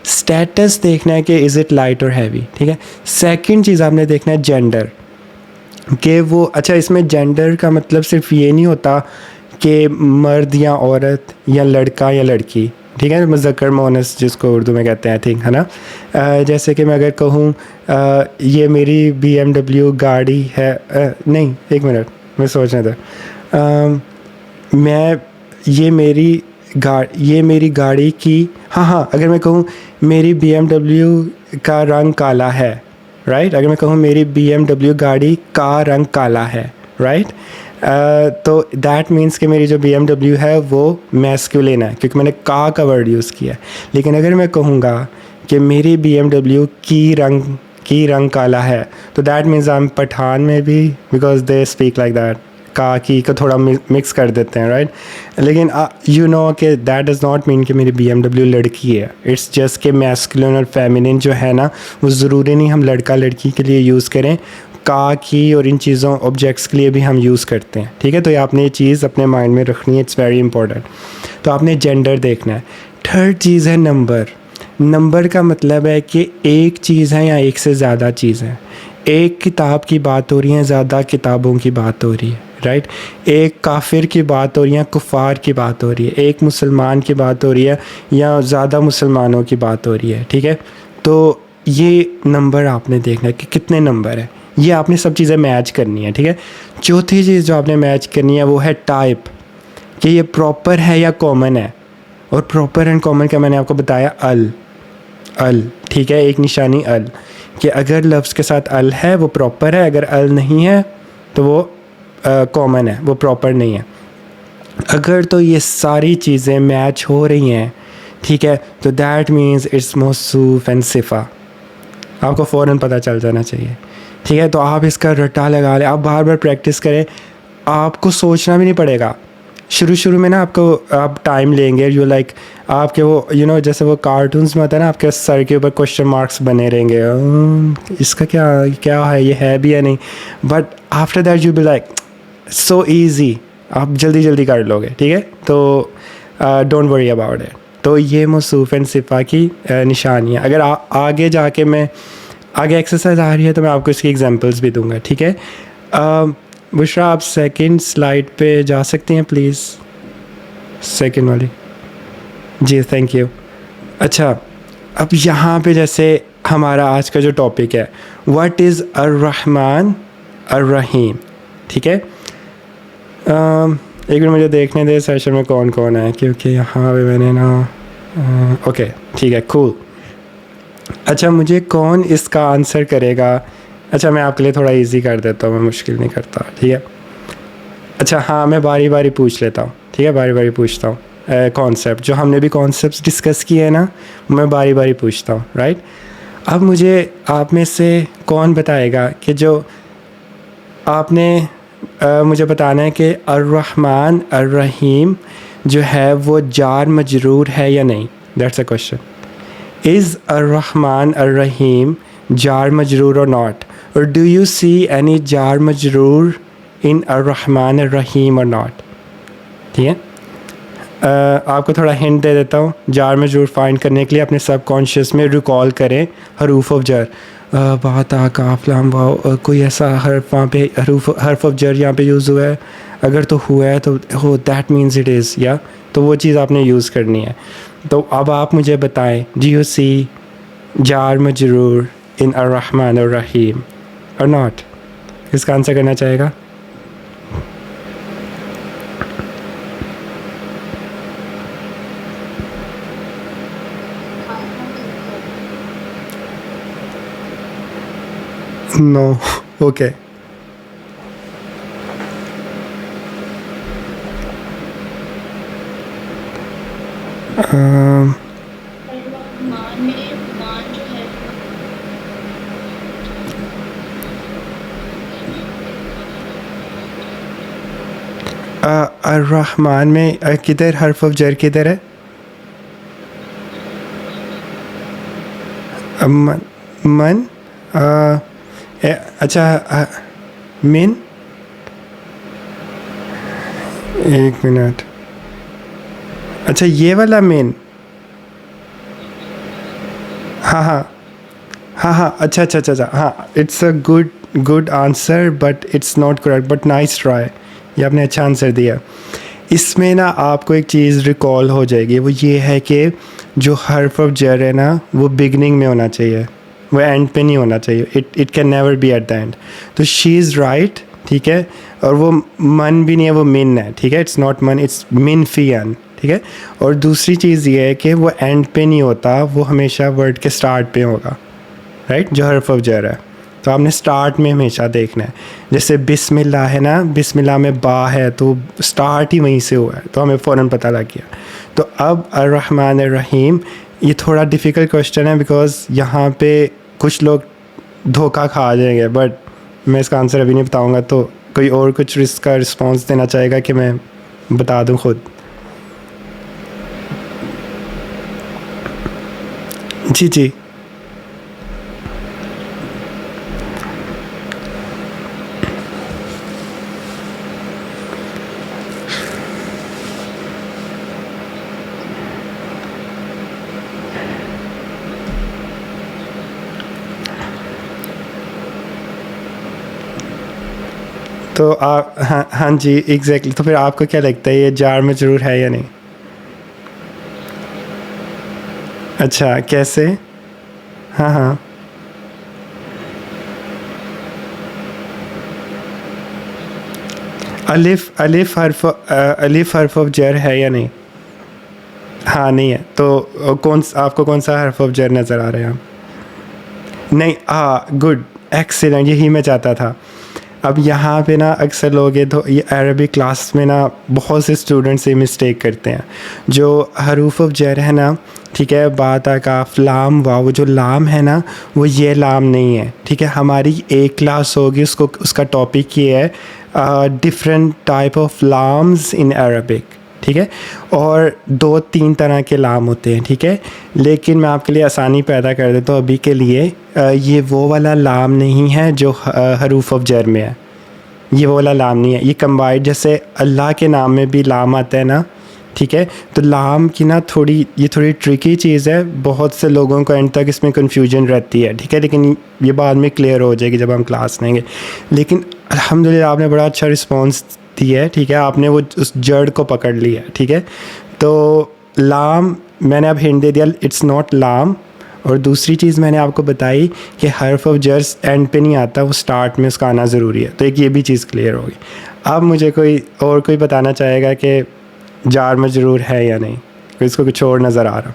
स्टेटस देखना है कि इज़ इट लाइट और हैवी, ठीक है। सेकंड चीज़ आपने देखना है जेंडर, कि वो अच्छा इसमें जेंडर का मतलब सिर्फ ये नहीं होता कि मर्द या औरत या लड़का या लड़की, ठीक है। मुज़क्कर मोनस जिसको उर्दू में कहते हैं, ठीक है ना। जैसे कि मैं अगर कहूँ ये मेरी BMW गाड़ी है, नहीं एक मिनट मैं सोचने था। मैं ये मेरी गाड़ी की, हाँ अगर मैं कहूँ मेरी BMW का रंग काला है, राइट। अगर मैं कहूँ मेरी BMW गाड़ी का रंग काला है, राइट। तो दैट मीन्स कि मेरी जो BMW है वो मैस्कुलिन है, क्योंकि मैंने का वर्ड यूज़ किया है। लेकिन अगर मैं कहूँगा कि मेरी BMW की रंग काला है, तो that means I am Pathan में भी, because they speak like that, की को थोड़ा मिक्स कर देते हैं, राइट। लेकिन यू नो कि दैट डज़ नॉट मीन कि मेरी BMW लड़की है। इट्स जस्ट कि मैस्कुलिन और फेमिनिन जो है ना, वो ज़रूरी नहीं हम लड़का लड़की के लिए यूज़ करें, की और इन चीज़ों ऑब्जेक्ट्स के लिए भी हम यूज़ करते हैं, ठीक है। तो ये आपने ये चीज़ अपने माइंड में रखनी है, इट्स वेरी इंपॉर्टेंट। तो आपने जेंडर देखना है। थर्ड चीज़ है नंबर। नंबर का मतलब है कि एक चीज़ है या एक से ज़्यादा चीज़ें। एक किताब की बात हो रही है, ज़्यादा किताबों की बात हो रही है, राइट। एक काफिर की बात हो रही है, कुफार की बात हो रही है। एक मुसलमान की बात हो रही है या ज़्यादा मुसलमानों की बात हो रही है, ठीक है। तो ये नंबर आपने देखना है कि कितने नंबर है, ये आपने सब चीज़ें मैच करनी है, ठीक है। चौथी चीज़ जो आपने मैच करनी है वो है टाइप, कि ये प्रॉपर है या कॉमन है। और प्रॉपर एंड कॉमन का मैंने आपको बताया अल, ठीक है, एक निशानी अल, कि अगर लफ्ज़ के साथ अल है वो प्रॉपर है, अगर अल नहीं है तो वो कॉमन है, वो प्रॉपर नहीं है। अगर तो ये सारी चीज़ें मैच हो रही हैं, ठीक है, तो दैट मीन्स इट्स मौसूफ एंड सिफा। आपको फ़ौरन पता चल जाना चाहिए, ठीक है। तो आप इसका रट्टा लगा लें, आप बार बार प्रैक्टिस करें, आपको सोचना भी नहीं पड़ेगा। शुरू में ना आप टाइम लेंगे, यू लाइक आपके वो जैसे वो कार्टून्स में होता है ना, आपके सर के ऊपर क्वेश्चन मार्क्स बने रहेंगे, इसका क्या है, ये है भी या नहीं। But after that you be like so easy, आप जल्दी कर लोगे, ठीक है। तो डोंट वरी अबाउट इट। तो ये मौसूफ एंड सिफा की निशानियाँ। अगर आगे जाके मैं आगे एक्सरसाइज आ रही है तो मैं आपको इसकी एग्जांपल्स भी दूंगा, ठीक है। बुशरा आप सेकंड स्लाइड पे जा सकती हैं प्लीज़, सेकंड वाली जी, थैंक यू। अच्छा, अब यहाँ पे जैसे हमारा आज का जो टॉपिक है, व्हाट इज़ अर्रहमान अर्रहीम, ठीक है। एक मिनट मुझे देखने दे सेशन में कौन कौन है, क्योंकि यहाँ पे मैंने ना ओके ठीक है, कूल। अच्छा, मुझे कौन इसका आंसर करेगा? अच्छा, मैं आपके लिए थोड़ा इजी कर देता हूँ, मैं मुश्किल नहीं करता, ठीक है। अच्छा हाँ, मैं बारी बारी पूछ लेता हूँ, ठीक है, बारी बारी पूछता हूँ। कॉन्सेप्ट जो हमने भी कॉन्सेप्ट्स डिस्कस किए हैं ना, मैं बारी बारी पूछता हूँ, राइट। अब मुझे आप में से कौन बताएगा कि जो आपने मुझे बताना है कि अर्रहमान अर्रहीम जो है वो जार मजरूर है या नहीं। That's a question. इज़ अर्रहमान अर्रहीम जार मजरूर और नॉट, और डू यू सी एनी जार मजरूर इन अर्रहमान अर्रहीम और नॉट, ठीक है। आपको थोड़ा हिंट दे देता हूँ, जार मजरूर फाइंड करने के लिए अपने सबकॉन्शियस में रिकॉल करें हरूफ ऑफ जर, बात आ काफ लाम वाव, कोई ऐसा हर्फ वहाँ पे हर्फ ऑफ जर यहाँ पे यूज़ हुआ है, अगर तो हुआ है तो हो दैट मीन्स इट इज़, या तो वो चीज़ आपने यूज़ करनी है। तो अब आप मुझे बताएं, डू यू सी जार मजरूर इन अर्रहमान अर्रहीम और नॉट? इसका आंसर करना चाहेगा? नो। ओके। मान में मान जो है अर्रहमान में किधर हर्फ ऑफ जर किधर है? मन, मन अच्छा मिन, एक मिनट, अच्छा ये वाला मिन, हाँ हाँ हाँ हाँ, अच्छा अच्छा अच्छा अच्छा, हाँ, it's a good answer but it's not correct, but nice try, ये आपने अच्छा आंसर दिया। इसमें ना आपको एक चीज़ रिकॉल हो जाएगी, वो ये है कि जो हर्फ ऑफ जर है ना वो बिगनिंग में होना चाहिए, वो एंड पे नहीं होना चाहिए, it can never be at the end. तो शी इज़ राइट, ठीक है, और वो मन भी नहीं है, वो मिन है, ठीक है, इट्स नॉट मन, इट्स मिन फी अन, ठीक है। और दूसरी चीज़ ये है कि वो एंड पे नहीं होता, वो हमेशा वर्ड के स्टार्ट पे होगा, राइट, जो हर्फ ऑफ जर है। तो आपने स्टार्ट में हमेशा देखना है, जैसे बिस्मिल्लाह है ना, बिस्मिल्लाह में बा है तो स्टार्ट ही वहीं से हुआ है, तो हमें फ़ौरन पता लग गया। तो अब अर्रहमान अर्रहीम, ये थोड़ा डिफ़िकल्ट क्वेश्चन है बिकॉज़ यहाँ पे कुछ लोग धोखा खा जाएंगे, बट मैं इसका आंसर अभी नहीं बताऊँगा। तो कोई और कुछ इसका रिस्पॉन्स देना चाहेगा कि मैं बता दूँ खुद? जी जी। तो आप, हाँ हाँ जी एग्जैक्टली, तो फिर आपको क्या लगता है ये जार में ज़रूर है या नहीं? अच्छा, कैसे? हाँ हाँ। अलिफ हर्फ ऑफ जर है या नहीं? हाँ नहीं है, तो आपको कौन सा हर्फ ऑफ जर नज़र आ रहा है? नहीं, हाँ गुड, एक्सीलेंट, यही मैं चाहता था। अब यहाँ पे ना अक्सर लोग ये, तो ये अरबिक क्लास में ना बहुत से स्टूडेंट्स ये मिस्टेक करते हैं, जो हरूफ ऑफ जर है ना, ठीक है, बात का लाम वाव, वो जो लाम है ना वो ये लाम नहीं है, ठीक है। हमारी एक क्लास होगी, उसका टॉपिक ये है different type of लाम्स in Arabic, ठीक है, और 2-3 तरह के लाम होते हैं, ठीक है। लेकिन मैं आपके लिए आसानी पैदा कर देता हूँ अभी के लिए, ये वो वाला लाम नहीं है जो हरूफ ऑफ जर में है, ये वो वाला लाम नहीं है, ये कंबाइंड, जैसे अल्लाह के नाम में भी लाम आता है ना, ठीक है। तो लाम की ना ये थोड़ी ट्रिकी चीज़ है, बहुत से लोगों को एंड तक इसमें कन्फ्यूजन रहती है, ठीक है, लेकिन ये बाद में क्लियर हो जाएगी जब हम क्लास लेंगे। लेकिन अल्हम्दुलिल्लाह आपने बड़ा अच्छा रिस्पॉन्स दिया है, ठीक है, आपने वो उस जड़ को पकड़ लिया, ठीक है। तो लाम मैंने अब हिंट दे दिया, इट्स नॉट लाम। और दूसरी चीज़ मैंने आपको बताई कि हर्फ ऑफ जर्स एंड पे नहीं आता, वो स्टार्ट में उसका आना ज़रूरी है, तो एक ये भी चीज़ क्लियर होगी। अब मुझे कोई बताना चाहेगा कि जार मजरूर है या नहीं, कोई इसको कुछ और नज़र आ रहा?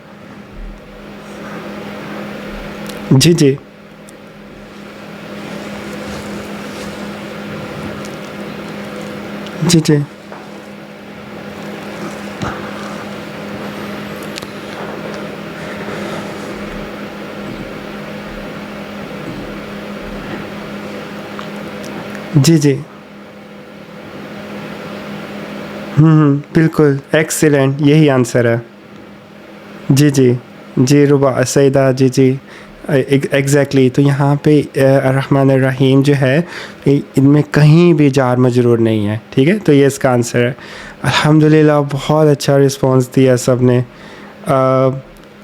जी जी। जी जी। जी जी। बिल्कुल एक्सीलेंट, यही आंसर है। जी जी। जी रुबा सईदा, जी जी, एग्जैक्टली तो यहाँ पे अर्रहमान अर्रहीम जो है इनमें कहीं भी जार मजरूर नहीं है, ठीक है, तो ये इसका आंसर है। अल्हम्दुलिल्लाह बहुत अच्छा रिस्पांस दिया सब ने।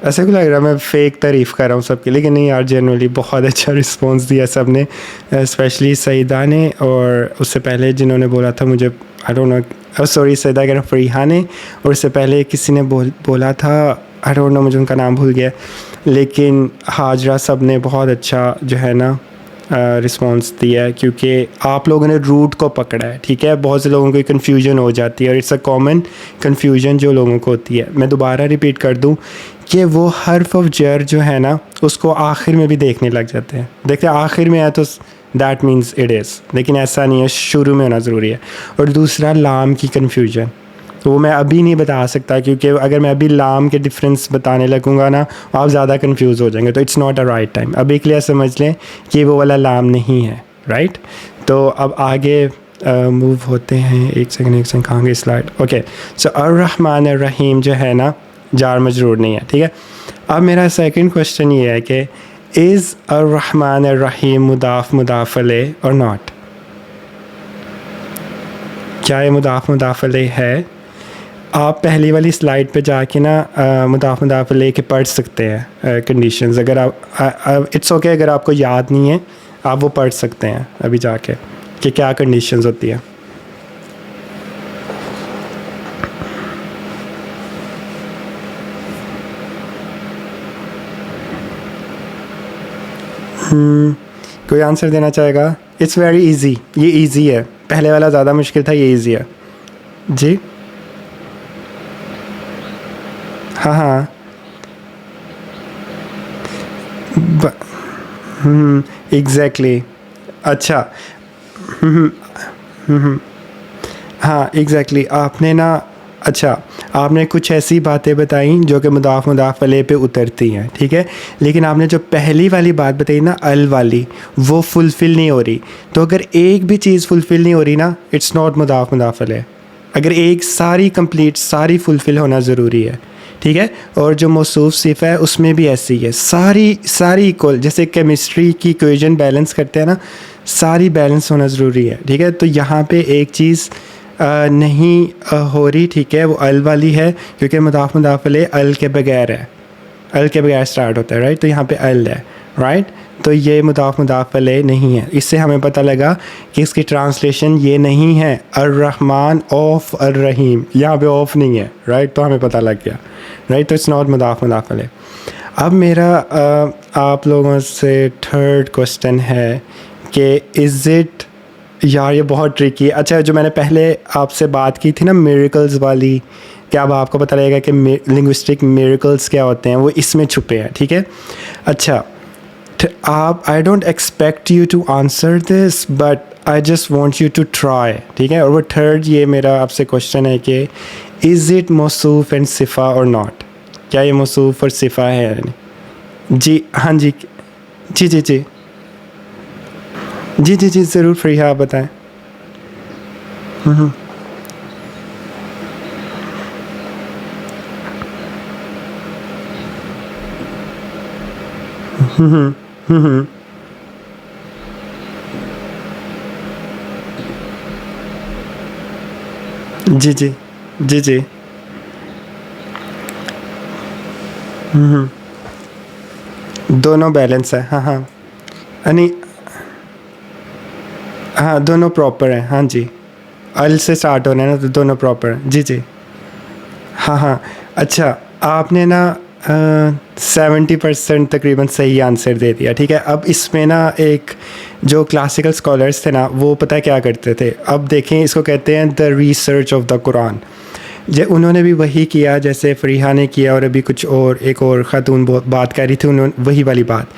ऐसे को लग रहा है मैं फ़ेक तारीफ़ कर रहा हूँ सबकी, लेकिन नहीं यार, जनरली बहुत अच्छा रिस्पांस दिया सब ने, स्पेशली सईदा ने, और उससे पहले जिन्होंने बोला था मुझे I don't know, sorry Saeeda कह रहा हूँ, फ़रीहा ने, और उससे पहले किसी ने बोला था आई डोंट नो, मुझे उनका नाम भूल गया, लेकिन हाजरा सब ने बहुत अच्छा जो है ना रिस्पांस दिया है, क्योंकि आप लोगों ने रूट को पकड़ा है, ठीक है। बहुत से लोगों को कन्फ्यूजन हो जाती है, और इट्स अ कॉमन कन्फ्यूजन जो लोगों को होती है। मैं दोबारा रिपीट कर दूं कि वो हर्फ ऑफ जर जो है ना उसको आखिर में भी देखने लग जाते हैं, देखते हैं आखिर में है तो दैट मीन्स इट इज़, लेकिन ऐसा नहीं है, शुरू में होना ज़रूरी है। और दूसरा लाम की कन्फ्यूजन, तो वो मैं अभी नहीं बता सकता, क्योंकि अगर मैं अभी लाम के डिफरेंस बताने लगूंगा ना आप ज़्यादा कंफ्यूज हो जाएंगे, तो it's not a right time. अभी के लिए समझ लें कि वो वाला लाम नहीं है, राइट। तो अब आगे मूव होते हैं। एक सेकंड कहाँ गई स्लाइड, ओके। सो अर्रहमान अर्रहीम जो है ना जार मजरूर नहीं है, ठीक है। अब मेरा सेकंड क्वेश्चन ये है कि इज़ अर्रहमान अर्रहीम मुदाफ मुदाफ अलैह और नॉट, क्या ये मुदाफ मुदाफ अलैह है? आप पहली वाली स्लाइड पे जाके ना मुदाफ मुदाफ अलैह के पढ़ सकते हैं कंडीशंस, अगर आप इट्स ओके अगर आपको याद नहीं है आप वो पढ़ सकते हैं अभी जाके कि क्या कंडीशंस होती है। कोई आंसर देना चाहेगा? इट्स वेरी इजी, ये इजी है, पहले वाला ज़्यादा मुश्किल था, ये इजी है जी। हाँ एग्जैक्टली, अच्छा हाँ एग्जैक्टली, आपने ना अच्छा आपने कुछ ऐसी बातें बताई जो कि मुदाफ मुदाफ अलैह पे उतरती हैं, ठीक है, लेकिन आपने जो पहली वाली बात बताई ना अल वाली, वो फुलफ़िल नहीं हो रही। तो अगर एक भी चीज़ फुलफ़िल नहीं हो रही ना इट्स नॉट मुदाफ मुदाफ अलैह, अगर एक सारी कंप्लीट सारी फुलफ़िल होना ज़रूरी है, ठीक है। और जो मौसूफ सिफ़ा है उसमें भी ऐसे ही है, सारी इक्वल, जैसे केमिस्ट्री की इक्वेशन बैलेंस करते हैं ना, सारी बैलेंस होना ज़रूरी है, ठीक है। तो यहाँ पे एक चीज़ नहीं हो रही, ठीक है, वो अल वाली है, क्योंकि मुदाफ मुदाफ अलैह अल के बगैर है, अल के बगैर स्टार्ट होता है, राइट। तो यहाँ पे अल है, राइट, तो ये मुदाफ मुदाफ अलैह नहीं है। इससे हमें पता लगा कि इसकी ट्रांसलेशन ये नहीं है अर्रहमान ऑफ अर्रहीम, यहाँ पे ऑफ नहीं है, राइट, तो हमें पता लग गया, राइट। तो इट्स नॉट मुदाफ मुदाफ अलैह। अब मेरा आप लोगों से थर्ड क्वेश्चन है कि इज़ इट, यार ये बहुत ट्रिकी है। अच्छा, जो मैंने पहले आपसे बात की थी ना मिरेकल्स वाली, क्या अब आपको पता लगेगा कि लिंग्विस्टिक मिरेकल्स क्या होते हैं, वो इसमें छुपे हैं, ठीक है। अच्छा आप, I don't expect you to answer this but I just want you to try, ठीक है। और वो थर्ड ये मेरा आपसे क्वेश्चन है कि इज़ इट मौसूफ एंड सिफ़ा और नॉट, क्या ये मौसूफ और सिफ़ा है? जी हाँ जी जी जी जी जी जी जी ज़रूर फ़रीहा आप बताएं। जी जी जी जी दोनों बैलेंस है, हाँ हाँ नहीं हाँ दोनों प्रॉपर हैं, हाँ जी, अल से स्टार्ट होना है ना, तो दोनों प्रॉपर हैं, जी जी हाँ हाँ। अच्छा आपने ना 70% तकरीबन सही आंसर दे दिया, ठीक है। अब इसमें ना एक जो क्लासिकल स्कॉलर्स थे ना वो पता है क्या करते थे, अब देखें इसको कहते हैं the research of the Quran. उन्होंने भी वही किया जैसे फ़रीहा ने किया, और अभी कुछ और एक और ख़ातून बात कर रही थी, उन्होंने वही वाली बात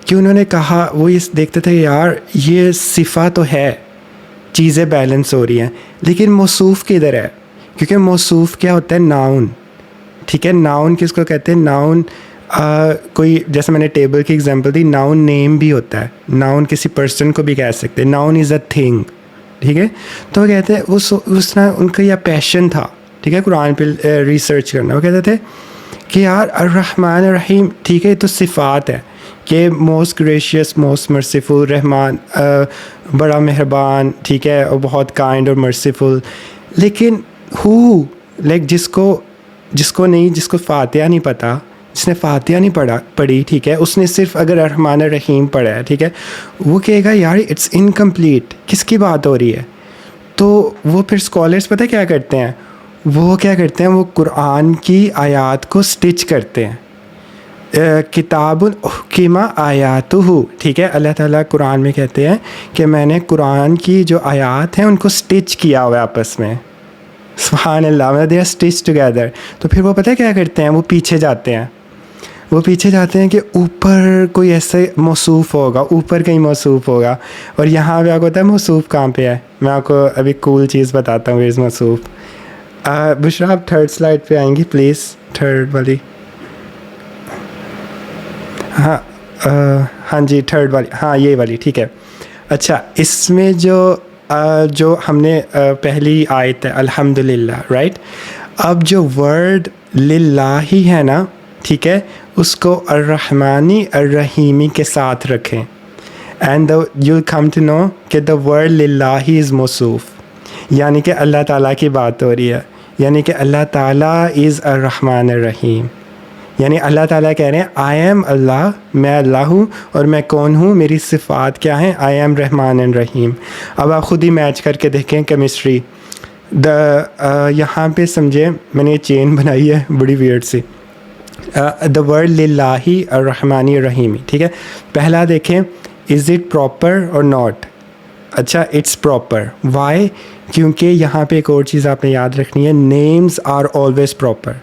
कि उन्होंने कहा वो इस देखते थे यार ये सिफ़ा तो है, चीज़ें बैलेंस हो रही हैं, लेकिन मौसूफ़ किधर है? क्योंकि मौसूफ़ क्या होता है? नाउन, ठीक है। नाउन किसको कहते हैं? नाउन कोई, जैसे मैंने टेबल की एग्जांपल दी, नाउन नेम भी होता है, नाउन किसी पर्सन को भी कह सकते हैं, नाउन इज़ अ थिंग, ठीक है। तो कहते हैं उस ना उनका यह पैशन था, ठीक है, कुरान पे रिसर्च करना। वो कहते थे कि यार अर्रहमान अर्रहीम, ठीक है, ये तो सिफ़ात है, कि मोस्ट ग्रेशियस मोस्ट मर्सीफुल रहमान, बड़ा मेहरबान, ठीक है, और बहुत काइंड और मर्सीफुल। लेकिन हु लाइक जिसको फातिहा नहीं पता, जिसने फातिहा नहीं पढ़ी, ठीक है, उसने सिर्फ अगर रहमान रहीम पढ़ा है, ठीक है, वो कहेगा यार इट्स इनकम्प्लीट, किसकी बात हो रही है। तो वो फिर स्कॉलर्स पता क्या करते हैं, वो कुरान की आयत को स्टिच करते हैं। किताबुन उहकिमा आयातुहु, ठीक है, अल्लाह ताला कुरान में कहते हैं कि मैंने कुरान की जो आयत हैं उनको स्टिच किया हुआ है आपस में। सुभान अल्लाह, मतलब दे आर स्टिच टुगेदर। तो फिर वो पता है क्या करते हैं, वो पीछे जाते हैं कि ऊपर कोई ऐसे मौसूफ़ होगा, ऊपर कहीं मौसूफ़ होगा, और यहाँ पे आपको पता है मौसूफ़ कहाँ पे है। मैं आपको अभी कूल चीज़ बताता हूँ इस मौसूफ़। बुशरा आप थर्ड स्लाइड पे आएंगी प्लीज़, थर्ड वाली। हाँ जी, थर्ड वाली, हाँ ये वाली, ठीक है। अच्छा, इसमें जो हमने पहली आयत है अल्हम्दुलिल्लाह, राइट। अब जो वर्ड लिल्लाही है ना, ठीक है, उसको अर्रहमानी अर्रहीमी के साथ रखें, and you'll come to know कि द वर्ड लिल्लाही इज़ मौसूफ़, यानी कि अल्लाह ताला की बात हो रही है, यानी कि अल्लाह ताला इज़ अर्रहमान अर्रहीम। यानी अल्लाह ताला कह रहे हैं आई एम अल्लाह, मैं अल्लाह हूँ और मैं कौन हूँ, मेरी सिफ़ात क्या हैं, आई एम रहमान एंड रहीम। अब आप ख़ुद ही मैच करके देखें केमिस्ट्री। यहाँ पे समझे मैंने ये चेन बनाई है बड़ी वियर्ड सी, द वर्ड लिल्लाही अर्रहमानी रहीमी, ठीक है। पहला देखें, इज़ इट प्रॉपर और नॉट। अच्छा, इट्स प्रॉपर, वाई, क्योंकि यहाँ पे एक और चीज़ आपने याद रखनी है, नेम्स आर ऑलवेज़ प्रॉपर,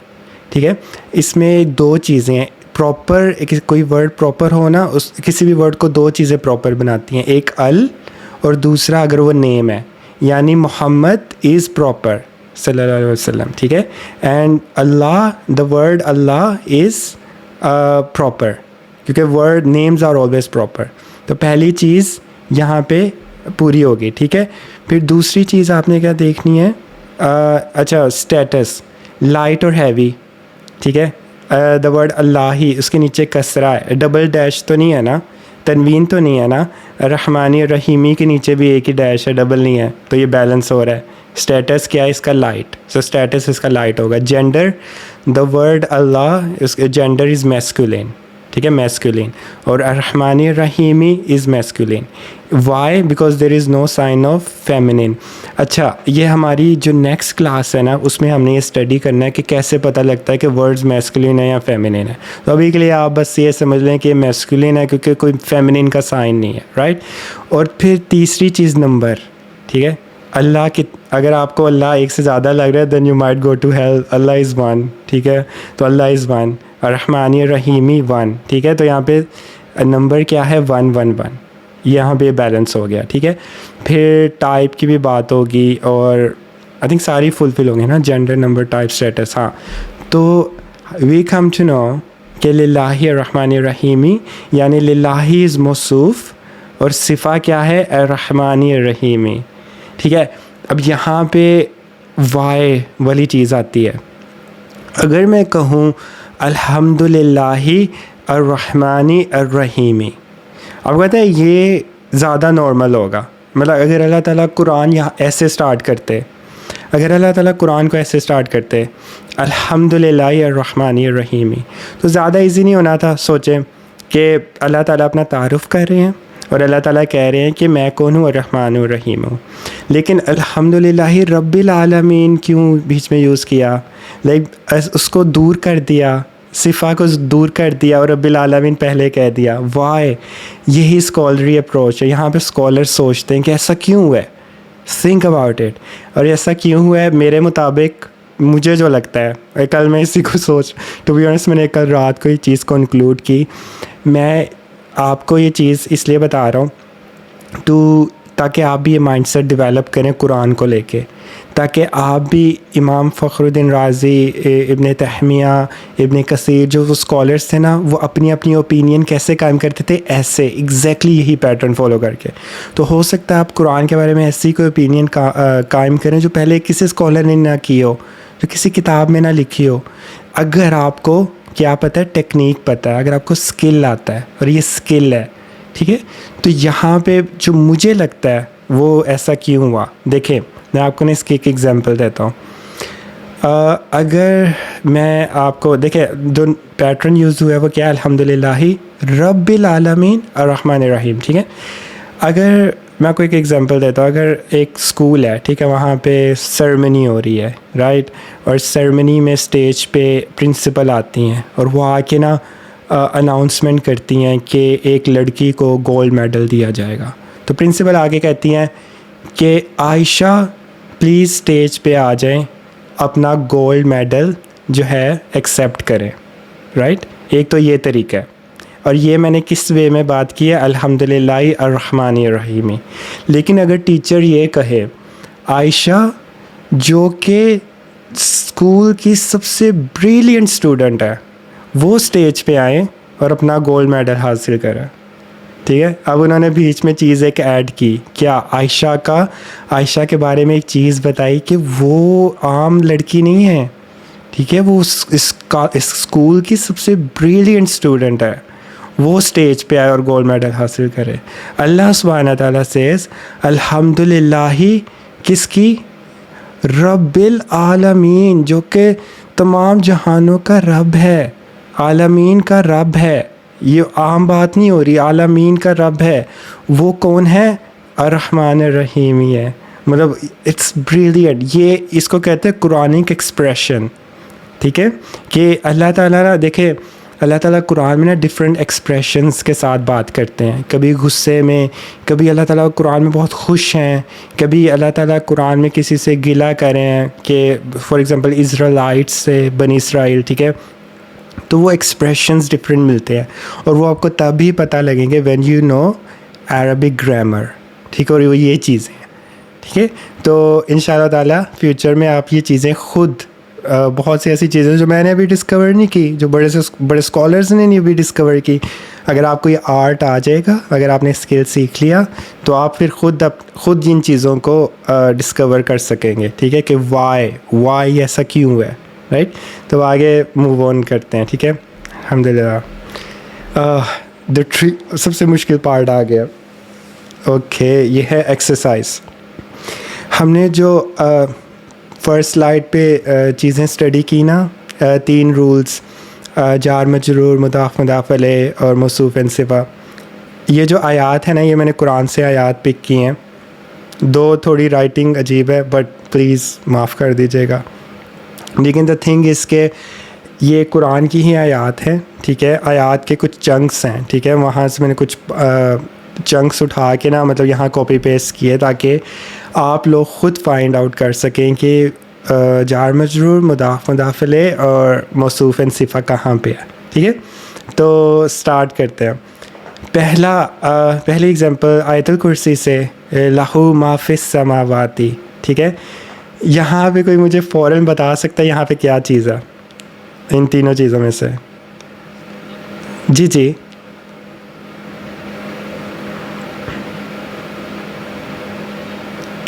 ठीक है। इसमें दो चीज़ें हैं, प्रॉपर, कोई वर्ड प्रॉपर हो ना, उस किसी भी वर्ड को दो चीज़ें प्रॉपर बनाती हैं, एक अल और दूसरा अगर वो नेम है, यानी मोहम्मद इज़ प्रॉपर सल्लल्लाहु अलैहि वसल्लम, ठीक है, and Allah, the word Allah is proper, क्योंकि word names are always proper. तो पहली चीज़ यहाँ पे पूरी होगी, ठीक है। फिर दूसरी चीज़ आपने क्या देखनी है, अच्छा, स्टेटस, लाइट और हैवी, ठीक है। द वर्ड अल्लाह ही, उसके नीचे कसरा है, डबल डैश तो नहीं है ना, तनवीन तो नहीं है ना, रहमानी रहीमी के नीचे भी एक ही डैश है, डबल नहीं है, तो ये बैलेंस हो रहा है। स्टेटस क्या है इसका, लाइट, सो स्टेटस इसका लाइट होगा। जेंडर, द वर्ड अल्लाह, उसके जेंडर इज़ मैस्कुलिन, ठीक है, मैस्कुलिन, और रहमानी रहीमी is masculine. Why, because there is no sign of feminine. अच्छा, ये हमारी जो नेक्स्ट क्लास है ना, उसमें हमने ये स्टडी करना है कि कैसे पता लगता है कि वर्ड्स मैस्कुलिन है या फेमिनिन है। तो अभी के लिए आप बस ये समझ लें कि मैस्कुलिन है क्योंकि कोई फेमिनिन का साइन नहीं है, राइट। और फिर तीसरी चीज़ नंबर, ठीक है। अल्लाह की, अगर आपको अल्लाह एक से ज़्यादा लग रहा है then you might go to hell, Allah is one, ठीक है, तो अल्लाह इज़ वन, रहमानी रहीमी वन, ठीक है। तो यहाँ पे नंबर क्या है, 111, यहाँ पे बैलेंस हो गया, ठीक है। फिर टाइप की भी बात होगी और आई थिंक सारी फुलफिल होंगे ना, जेंडर, नंबर, टाइप, स्टेटस, हाँ। तो वी कम टू नो कि लिल्लाही रहमानी रहीमी, यानी लिल्लाही इज़ मौसूफ़ और सिफ़ा क्या है, रहमानी रहीमी, ठीक है। अब यहाँ पे वाई वाली चीज़ आती है। अगर मैं कहूँ अल्हम्दुलिल्लाहि अर्रहमानी अर्रहीमी, आपको पता है ये ज़्यादा नॉर्मल होगा। मतलब अगर अल्लाह ताला कुरान यहाँ ऐसे स्टार्ट करते, अगर अल्लाह ताला कुरान को ऐसे स्टार्ट करते अल्हम्दुलिल्लाहि अर्रहमानी अर्रहीमी, तो ज़्यादा इजी नहीं होना था। सोचें कि अल्लाह ताला अपना तारुफ़ कर रहे हैं और अल्लाह ताला कह रहे हैं कि मैं कौन हूँ, अर्रहमान अर्रहीम हूँ, लेकिन अल्हम्दुलिल्लाहि रब्बिल आलमीन क्यों बीच में यूज़ किया, लाइक उसको दूर कर दिया, सिफ़ा को दूर कर दिया और रब्बिल आलमीन पहले कह दिया। वाई, यही स्कॉलरी अप्रोच है। यहाँ पे स्कॉलर सोचते हैं कि ऐसा क्यों हुआ है, थिंक अबाउट इट, और ऐसा क्यों हुआ है मेरे मुताबिक, मुझे जो लगता है, कल मैं इसी को टू बी ऑनेस्ट मैंने कल रात को ये चीज़ कंक्लूड की। मैं आपको ये चीज़ इसलिए बता रहा हूँ ताकि आप भी ये माइंडसेट डेवलप करें कुरान को लेके, ताकि आप भी इमाम फ़खरुद्दीन राज़ी, इब्न तहमिया, इब्न कसीर, जो स्कॉलर्स थे ना, वो अपनी अपनी ओपिनियन कैसे कायम करते थे, ऐसे एग्जैक्टली यही पैटर्न फॉलो करके। तो हो सकता है आप कुरान के बारे में ऐसी कोई ओपिनियन कायम करें जो पहले किसी स्कॉलर ने ना की हो, जो किसी किताब में ना लिखी हो। अगर आपको क्या पता है, टेक्निक पता है, अगर आपको स्किल आता है और ये स्किल है, ठीक है। तो यहाँ पे जो मुझे लगता है वो ऐसा क्यों हुआ, देखें मैं आपको ना इसकी एक एग्जांपल देता हूँ। अगर मैं आपको देखें, जो पैटर्न यूज़ हुआ है वो क्या है, अल्हम्दुलिल्लाहि रब्बिल आलमीन अर्रहमानिर रहीम, ठीक है। अगर मैं आपको एक एग्जांपल देता हूँ, अगर एक स्कूल है, ठीक है, वहाँ पे सेरेमनी हो रही है, राइट, और सेरेमनी में स्टेज पे प्रिंसिपल आती हैं और वो आके ना अनाउंसमेंट करती हैं कि एक लड़की को गोल्ड मेडल दिया जाएगा। तो प्रिंसिपल आके कहती हैं कि आयशा प्लीज़ स्टेज पे आ जाएं, अपना गोल्ड मेडल जो है एक्सेप्ट करें, राइट। एक तो ये तरीका है, और ये मैंने किस वे में बात की है, अल्हम्दुलिल्लाहि अर्रहमानिर रहीम। लेकिन अगर टीचर ये कहे आयशा जो कि स्कूल की सबसे ब्रिलियंट स्टूडेंट है, वो स्टेज पे आए और अपना गोल्ड मेडल हासिल करें, ठीक है। अब उन्होंने बीच में चीज़ एक ऐड की, क्या, आयशा के बारे में एक चीज़ बताई कि वो आम लड़की नहीं है, ठीक है, वो इस स्कूल की सबसे ब्रिलियंट स्टूडेंट है, वो स्टेज पे आए और गोल्ड मेडल हासिल करे। अल्लाह सुब्हानहू तआला सेज़ अल्हम्दुलिल्लाहि किसकी, रब्बिल आलमीन, जो कि तमाम जहानों का रब है, आलमीन का रब है। ये आम बात नहीं हो रही, आलमीन का रब है। वो कौन है, अर्रहमानिर रहीम ही है। मतलब इट्स ब्रिलियंट, ये इसको कहते हैं कुरानिक एक्सप्रेशन, ठीक है। कि अल्लाह ताला ना, देखे अल्लाह ताला कुरान में ना डिफरेंट एक्सप्रेशंस के साथ बात करते हैं, कभी गुस्से में, कभी अल्लाह ताला कुरान में बहुत खुश हैं, कभी अल्लाह ताला कुरान में किसी से गिला करें हैं कि फॉर एग्ज़ाम्पल इज़राइलिट्स से, बनी इसराइल, ठीक है। तो वो एक्सप्रेशंस डिफरेंट मिलते हैं और वो आपको तभी पता लगेंगे when you know Arabic grammar, ठीक है। और ये चीज़ें, ठीक है। तो इंशाल्लाह ताला फ्यूचर में आप ये चीज़ें खुद बहुत सी ऐसी चीज़ें जो मैंने अभी डिस्कवर नहीं की, जो बड़े स्कॉलर्स ने नहीं अभी डिस्कवर की, अगर आपको ये आर्ट आ जाएगा, अगर आपने स्किल सीख लिया, तो आप फिर खुद इन चीज़ों को डिस्कवर कर सकेंगे, ठीक है, कि वाई ऐसा क्यों है, राइट। तो आगे मूव ऑन करते हैं, ठीक है। अल्हम्दुलिल्लाह सबसे मुश्किल पार्ट आ गया। ओके, ये है एक्सरसाइज। हमने जो फर्स्ट स्लाइड पे चीज़ें स्टडी की ना, 3 रूल्स, जार मजरूर, मुदाफ़ मुदाफ़ अलैह और मौसूफ़ एन सिफ़ा। ये जो आयात है ना, ये मैंने कुरान से आयात पिक की हैं। 2 थोड़ी राइटिंग अजीब है, बट प्लीज़ माफ़ कर दीजिएगा। लेकिन द थिंग इज़ के ये कुरान की ही आयात है, ठीक है। आयात के कुछ चंक्स हैं, ठीक है, वहाँ से मैंने कुछ चंक्स उठा के ना, मतलब यहाँ कॉपी पेस्ट किए ताकि आप लोग ख़ुद फाइंड आउट कर सकें कि जार मजरूर, मुदाफ़ मुदाफ़ अलैह और मौसूफ़ एन सिफ़ा कहाँ पे है, ठीक है। तो स्टार्ट करते हैं। पहली एग्जांपल आयतुल कुर्सी से, लहू मा फ़िस समावाती, ठीक है। यहाँ पे कोई मुझे फ़ौरन बता सकता है यहाँ पे क्या चीज़ है इन तीनों चीज़ों में से? जी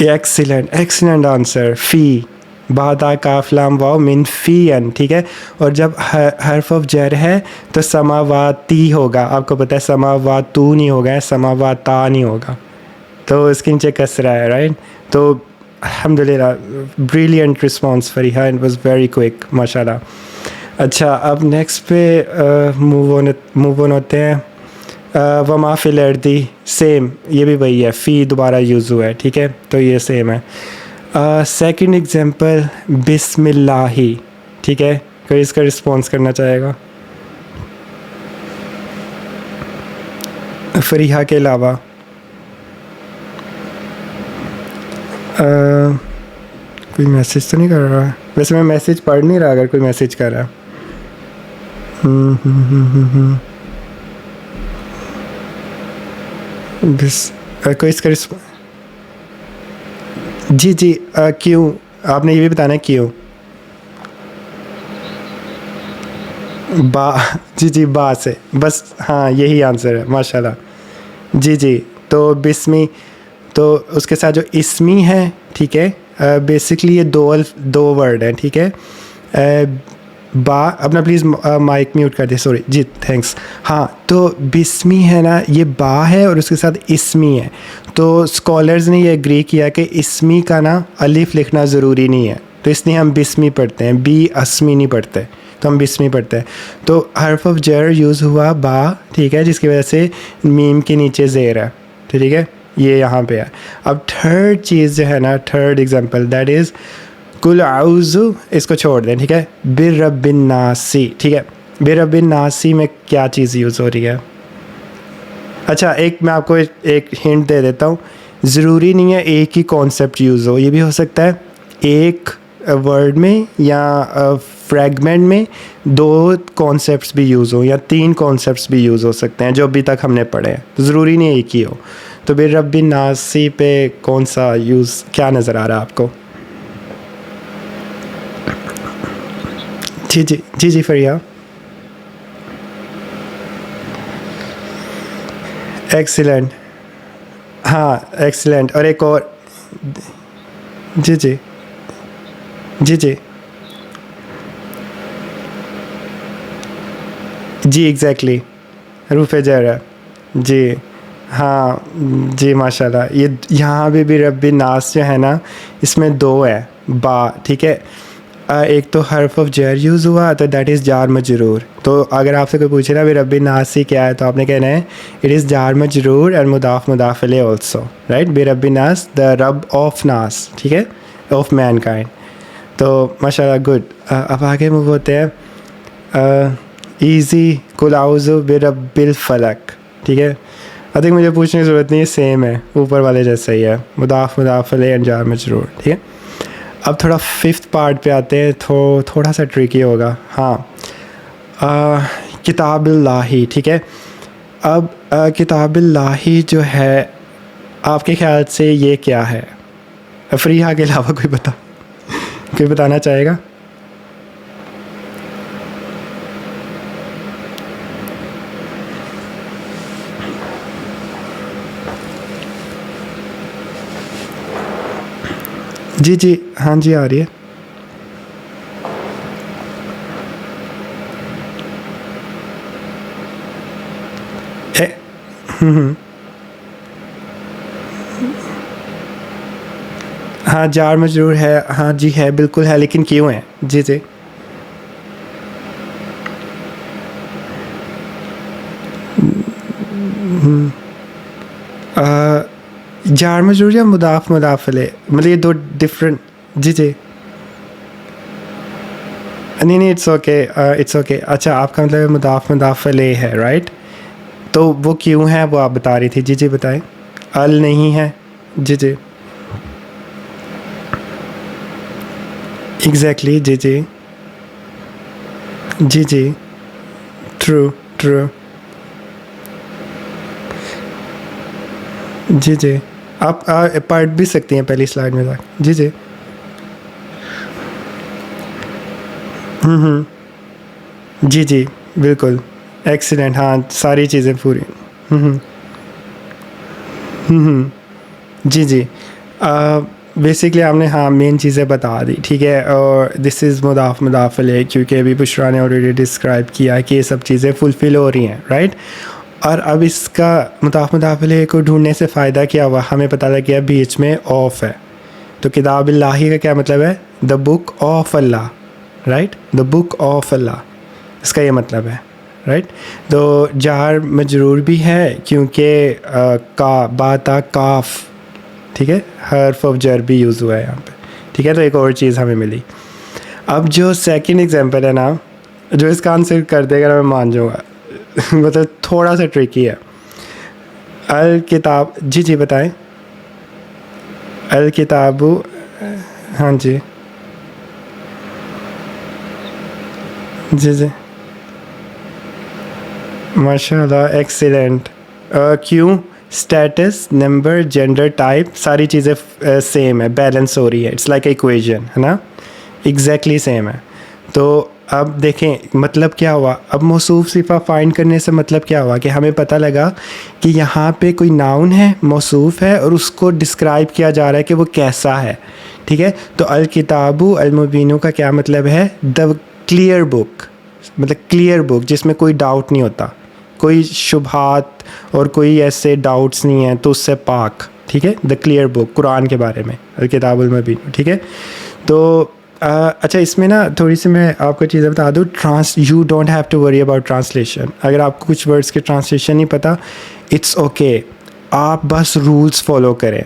एक्सीलेंट आंसर, फ़ी, बादा काफ लाम वाव मिन फ़ी अन, ठीक है। और जब हर्फ ऑफ जर है तो समावाती होगा, आपको पता है समावातू नहीं होगा, समावाता नहीं होगा, तो इसके नीचे कसरा है, राइट। तो अल्हम्दुलिल्लाह, brilliant response Fariha, it was very quick, माशाल्लाह। अच्छा, अब नेक्स्ट पे मूव ऑन होते हैं। वमा फिल अर्दी, सेम, ये भी वही है, फ़ी दोबारा यूज़ हुआ है, ठीक है, तो ये सेम है। सेकंड एग्जांपल बिस्मिल्लाही, ठीक है। कोई इसका रिस्पॉन्स करना चाहेगा फरीहा के अलावा? कोई मैसेज तो नहीं कर रहा है, वैसे मैं मैसेज पढ़ नहीं रहा अगर कोई मैसेज कर रहा है। कोई इसका जी क्यों, आपने ये भी बताना है क्यों। जी बा से, बस, हाँ यही आंसर है, माशाल्लाह। जी तो बिस्मी, तो उसके साथ जो इस्मी है, ठीक है, बेसिकली ये दो वर्ड हैं, ठीक है। बा अपना प्लीज़ माइक म्यूट कर दे, सॉरी जी, थैंक्स। हाँ, तो बिस्मी है ना, ये बा है और उसके साथ इस्मी है। तो स्कॉलर्स ने ये एग्री किया कि इस्मी का ना अलिफ लिखना ज़रूरी नहीं है, तो इसलिए हम बिस्मी पढ़ते हैं, बी अस्मी नहीं पढ़ते, तो हम बिस्मी पढ़ते हैं। तो हर्फ ऑफ जर यूज़ हुआ बा, ठीक है, जिसकी वजह से मीम के नीचे ज़ेर है, ठीक है, ये यहाँ पे है। अब थर्ड चीज़ जो है ना, थर्ड एग्जांपल दैट इज़ कुल आउज़ु, इसको छोड़ दें, ठीक है, बिर्रब्बिन नासी, ठीक है। बिर्रब्बिन नासी में क्या चीज़ यूज़ हो रही है? अच्छा, एक मैं आपको एक हिंट दे देता हूँ, ज़रूरी नहीं है एक ही कॉन्सेप्ट यूज़ हो, ये भी हो सकता है एक वर्ड में या फ्रैगमेंट में दो कॉन्सेप्ट्स भी यूज़ हो या तीन कॉन्सेप्ट्स भी यूज़ हो सकते हैं जो अभी तक हमने पढ़े हैं, तो ज़रूरी नहीं है एक ही हो। तो बिर्रब्बिन नासी पे कौन सा यूज़ क्या नज़र आ रहा है आपको? जी जी जी जी फरिया, एक्सीलेंट, हाँ एक्सीलेंट। और एक और, जी जी जी जी जी एग्जैक्टली, रूफ़े जर है जी, हाँ जी माशाल्लाह। ये यहाँ भी रब्बी नास जो है ना, इसमें दो है बा, ठीक है। एक तो हर्फ ऑफ जर यूज़ हुआ, तो दैट इज़ जार मजरूर। तो अगर आपसे कोई पूछे ना भी रब्बी नास ही क्या है, तो आपने कहना है इट इज़ जार मजरूर एंड मुदाफ मुदाफ अलैह ऑल्सो, राइट। बे रब्बी नास द रब ऑफ नास, ठीक है, ऑफ मैन काइंड। तो माशाल्लाह गुड। अब आगे मूव होते हैं। ईज़ी कुल आउज़ु बे रब्बिल फलक, ठीक है। आई थिंक मुझे पूछने की ज़रूरत नहीं है, सेम है, ऊपर वाले जैसा ही है, मुदाफ मुदाफ अलैह एंड जार मजरूर, ठीक है। अब थोड़ा फिफ्थ पार्ट पे आते हैं, थोड़ा सा ट्रिकी होगा। हाँ, किताबुल्लाही, ठीक है। अब किताबुल्लाही जो है, आपके ख्याल से ये क्या है? फरीहा के अलावा कोई बताना चाहेगा? जी जी, हाँ जी आ रही है। हाँ जार मजरूर है, हाँ जी है, बिल्कुल है, लेकिन क्यों है? जी जी जार मजरूर या मुदाफ मुदाफ अलैह, मतलब ये दो डिफरेंट। जी जी, नहीं इट्स ओके, इट्स ओके। अच्छा, आपका मतलब मुदाफ मुदाफ अलैह है, राइट। तो वो क्यों है वो आप बता रही थी, जी जी बताएं। अल नहीं है, जी जी एग्जैक्टली, जी जी जी जी, ट्रू ट्रू, जी जी। आप पढ़ भी सकती हैं पहली स्लाइड में तक, जी जी। जी जी बिल्कुल, एक्सीलेंट, हाँ सारी चीज़ें पूरी। जी जी, बेसिकली आपने हाँ मेन चीज़ें बता दी, ठीक है। और दिस इज़ मुदाफ मुदाफ अलैह, क्योंकि अभी बुशरा ने ऑलरेडी डिस्क्राइब किया कि ये सब चीज़ें फुलफ़िल हो रही हैं, राइट। और अब इसका मुदाफ मुदाफ अलैह को ढूंढने से फ़ायदा क्या हुआ, हमें पता लग गया बीच में ऑफ है। तो किताबुल्लाही का क्या मतलब है? The book of Allah, right, the book of Allah, इसका ये मतलब है, राइट। तो जार मजरूर भी है क्योंकि का बाता काफ, ठीक है, हर्फ ऑफ जर भी यूज़ हुआ है यहाँ पे, ठीक है। तो एक और चीज़ हमें मिली। अब जो सेकंड एग्जांपल है ना, जो इसका आंसर कर देगा ना, मैं मान जाऊँगा मतलब थोड़ा सा ट्रिकी है। अल किताब, जी जी बताएं। अल किताबु, हाँ जी जी जी, माशाल्लाह एक्सीलेंट। क्यों? स्टेटस, नंबर, जेंडर, टाइप, सारी चीज़ें सेम है, बैलेंस हो रही है, इट्स लाइक इक्वेशन, है ना, एग्जैक्टली सेम है। तो अब देखें मतलब क्या हुआ, अब मौसूफ सिफ़ा फाइंड करने से मतलब क्या हुआ कि हमें पता लगा कि यहाँ पे कोई नाउन है, मौसूफ है, और उसको डिस्क्राइब किया जा रहा है कि वो कैसा है, ठीक है। तो अल किताबु अल मुबीनु का क्या मतलब है? द क्लियर बुक, मतलब क्लियर बुक जिसमें कोई डाउट नहीं होता, कोई शुबहात और कोई ऐसे डाउट्स नहीं है, तो उससे पाक, ठीक है। द क्लियर बुक, कुरान के बारे में, किताबुल मुबीन, ठीक है। तो अच्छा, इसमें ना थोड़ी सी मैं आपको चीज़ें बता दूँ। You don't have to worry about translation. अगर आपको कुछ वर्ड्स के ट्रांसलेशन नहीं पता, इट्स ओके, आप बस रूल्स फॉलो करें।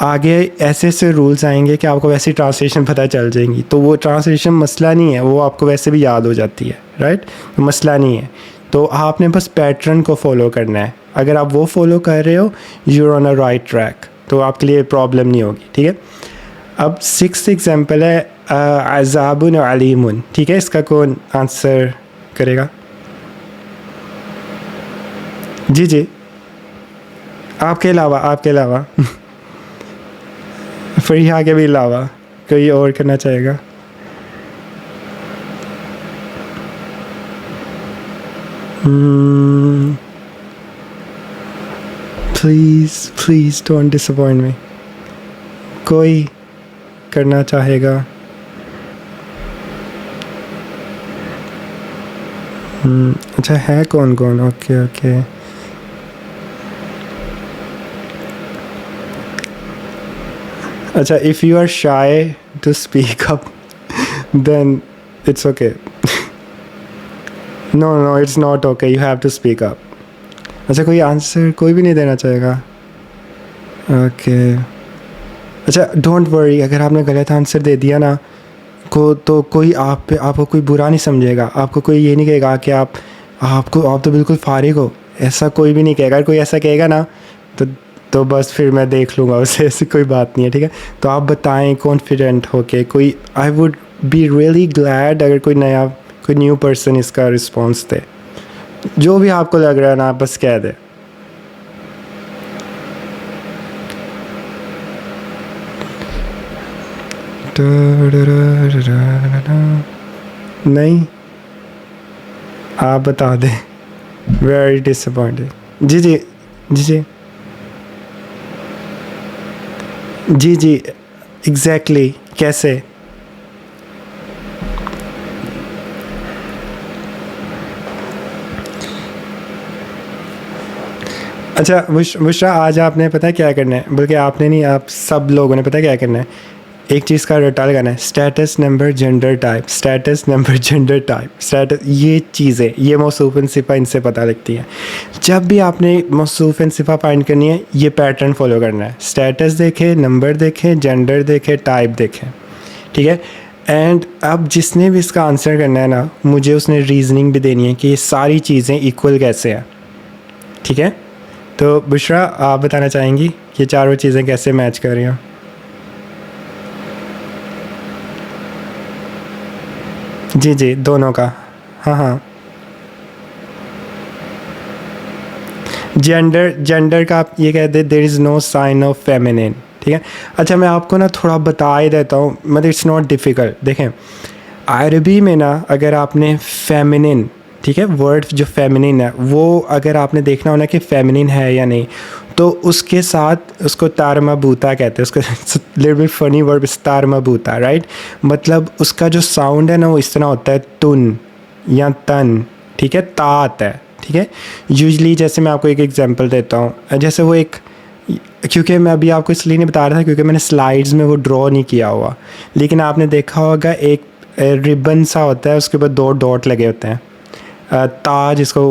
आगे ऐसे ऐसे रूल्स आएंगे कि आपको वैसी ट्रांसलेशन पता चल जाएंगी, तो वो ट्रांसलेशन मसला नहीं है, वो आपको वैसे भी याद हो जाती है, राइट। तो मसला नहीं है, तो आपने बस पैटर्न को फॉलो करना है। अगर आप वो फॉलो कर रहे हो, you are on a right track, तो आपके लिए प्रॉब्लम नहीं होगी, ठीक है। अब 6th एग्जाम्पल है अज़ाबुन अलीमुन, ठीक है। इसका कौन आंसर करेगा? जी जी, आपके अलावा फरीहा के भी अलावा कोई और करना चाहेगा? Please don't disappoint me. कोई करना चाहेगा? अच्छा, है कौन कौन? ओके। अच्छा, if you are shy to speak up then it's okay. No it's not okay, you have to speak up. अच्छा, कोई आंसर कोई भी नहीं देना चाहेगा? ओके। अच्छा, डोंट वरी, अगर आपने गलत आंसर दे दिया ना को, तो कोई आपको कोई बुरा नहीं समझेगा, आपको कोई ये नहीं कहेगा कि आप तो बिल्कुल फारिग हो, ऐसा कोई भी नहीं कहेगा। अगर कोई ऐसा कहेगा ना तो बस फिर मैं देख लूँगा उसे, ऐसी कोई बात नहीं है, ठीक है। तो आप बताएं कॉन्फिडेंट होके, कोई I would be really glad अगर कोई न्यू पर्सन इसका रिस्पॉन्स दे। जो भी आपको लग रहा है ना, आप बस कह दें। नहीं, आप बता दें। Very disappointed. जी, एग्जैक्टली कैसे? अच्छा बुशरा, आज आपने पता है क्या करना है? बल्कि आपने नहीं, आप सब लोगों ने पता है क्या करना है? एक चीज़ का रटा लगाना है, status number gender type, status number gender type, status, ये चीज़ें, ये मौसूफ़ एंड सिफ़ा इनसे पता लगती है। जब भी आपने मौसूफ़ एंड सिफ़ा फाइंड करनी है, ये पैटर्न फॉलो करना है। स्टेटस देखें, नंबर देखें, जेंडर देखें, टाइप देखें, ठीक है। एंड अब जिसने भी इसका आंसर करना है ना, मुझे उसने रीजनिंग भी देनी है कि ये सारी चीज़ें इक्वल कैसे हैं, ठीक है। तो बुशरा, आप बताना चाहेंगी कि चारों चीज़ें कैसे मैच कर रही हैं? जी, दोनों का। हाँ। जेंडर का आप ये कहते there is no sign of feminine, ठीक है। अच्छा, मैं आपको ना थोड़ा बता ही देता हूँ, मतलब इट्स नॉट डिफ़िकल्ट। देखें, अरबी में ना अगर आपने फेमिनिन, ठीक है, वर्ड जो फेमिनिन है वो अगर आपने देखना हो ना कि फेमिनिन है या नहीं, तो उसके साथ उसको तारमबूता कहते हैं। उसको लिटिल बिट फनी वर्ड, तारमबूता, राइट। मतलब उसका जो साउंड है ना, वो इस तरह होता है, तुन या तन, ठीक है, ता आता है, ठीक है। यूजली जैसे मैं आपको एक एग्जांपल देता हूँ, जैसे वो एक, क्योंकि मैं अभी आपको इसलिए नहीं बता रहा था क्योंकि मैंने स्लाइड्स में वो ड्रॉ नहीं किया हुआ, लेकिन आपने देखा होगा एक रिबन सा होता है, उसके बाद 2 डॉट लगे होते हैं, ता, जिसको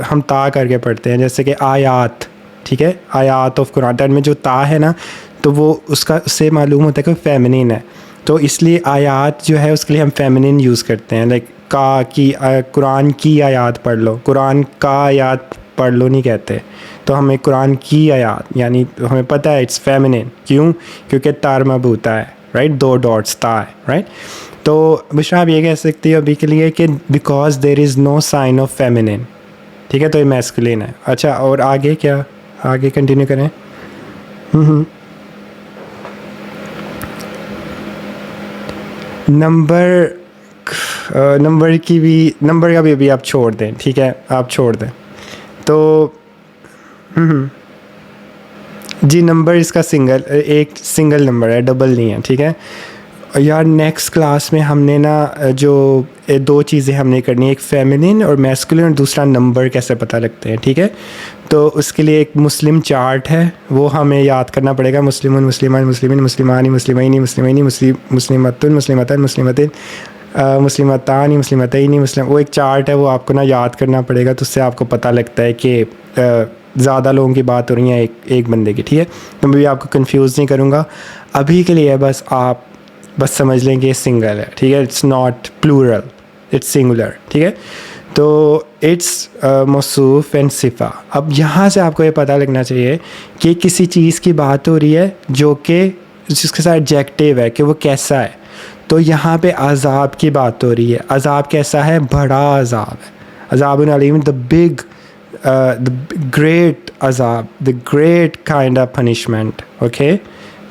हम ता करके पढ़ते हैं, जैसे कि आयात, ठीक है, आयात ऑफ कुरान में जो ता है ना, तो वो उससे मालूम होता है कि फेमिनिन है। तो इसलिए आयात जो है उसके लिए हम फेमिनिन यूज़ करते हैं, लाइक का की, कुरान की आयात पढ़ लो, कुरान का आयात पढ़ लो नहीं कहते। तो हमें कुरान की आयात, यानी हमें पता है इट्स फेमिनिन। क्यों? क्योंकि तार मबूता है, राइट, 2 डॉट्स ता है, राइट। तो बुशरा, आप ये कह सकती हो अभी के लिए कि because there is no sign of feminine, ठीक है, तो ये मैस्कुलिन है। अच्छा, और आगे क्या, आगे कंटिन्यू करें? नंबर का भी अभी आप छोड़ दें, ठीक है, आप छोड़ दें। तो जी, नंबर इसका एक सिंगल नंबर है, डबल नहीं है, ठीक है। यार नेक्स्ट क्लास में हमने ना जो दो चीज़ें हमने करनी है, एक फेमिनिन और मैस्कुलिन, और दूसरा नंबर कैसे पता लगते हैं, ठीक है। तो उसके लिए एक मुस्लिम चार्ट है, वो हमें याद करना पड़ेगा। मुस्लिमुन, मुस्लिमान, मुस्लिमिन, मुस्लिमानी, मुस्लिमैनी, मुस्लिमैनी, मुस्लिमतुन, मुस्लिमतन, मुस्लिमतिन, मुस्लिमतानी, मुस्लिमतैनी, मुस्लिम, वो एक चार्ट है, वो आपको ना याद करना पड़ेगा। तो उससे आपको पता लगता है कि ज़्यादा लोगों की बात हो रही है एक बंदे की, ठीक है। तो मैं भी आपको कंफ्यूज नहीं करूँगा अभी के लिए, बस आप बस समझ लें कि सिंगल है, ठीक है। It's not plural, it's singular, ठीक है। तो इट्स मौसूफ एंड सिफ़ा। अब यहाँ से आपको ये पता लगना चाहिए कि किसी चीज़ की बात हो रही है जो कि जिसके साथ एडजेक्टिव है कि वो कैसा है। तो यहाँ पे अज़ाब की बात हो रही है। अज़ाब कैसा है? बड़ा अज़ाब है। अज़ाबुन अलीम, द बिग, द ग्रेट अज़ाब, the great kind of punishment, okay.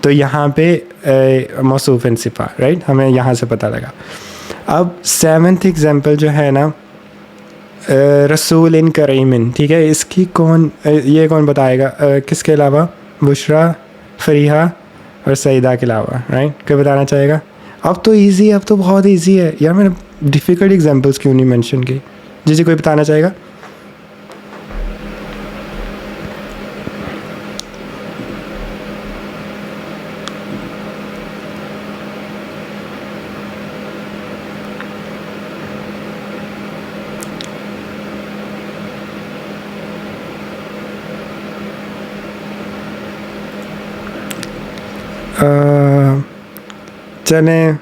तो यहाँ पे मौसूफ एंड सिफ़ा, राइट, हमें यहाँ से पता लगा। अब 7th एग्जाम्पल जो है ना, रसूल इन करीमिन, ठीक है। इसकी ये कौन बताएगा? किसके अलावा? बुशरा, फरीहा और सईदा के अलावा, राइट। कोई बताना चाहेगा? अब तो इजी है, अब तो बहुत इजी है यार। मैंने डिफ़िकल्ट एग्जांपल्स क्यों नहीं मेंशन की? जी कोई बताना चाहेगा? चने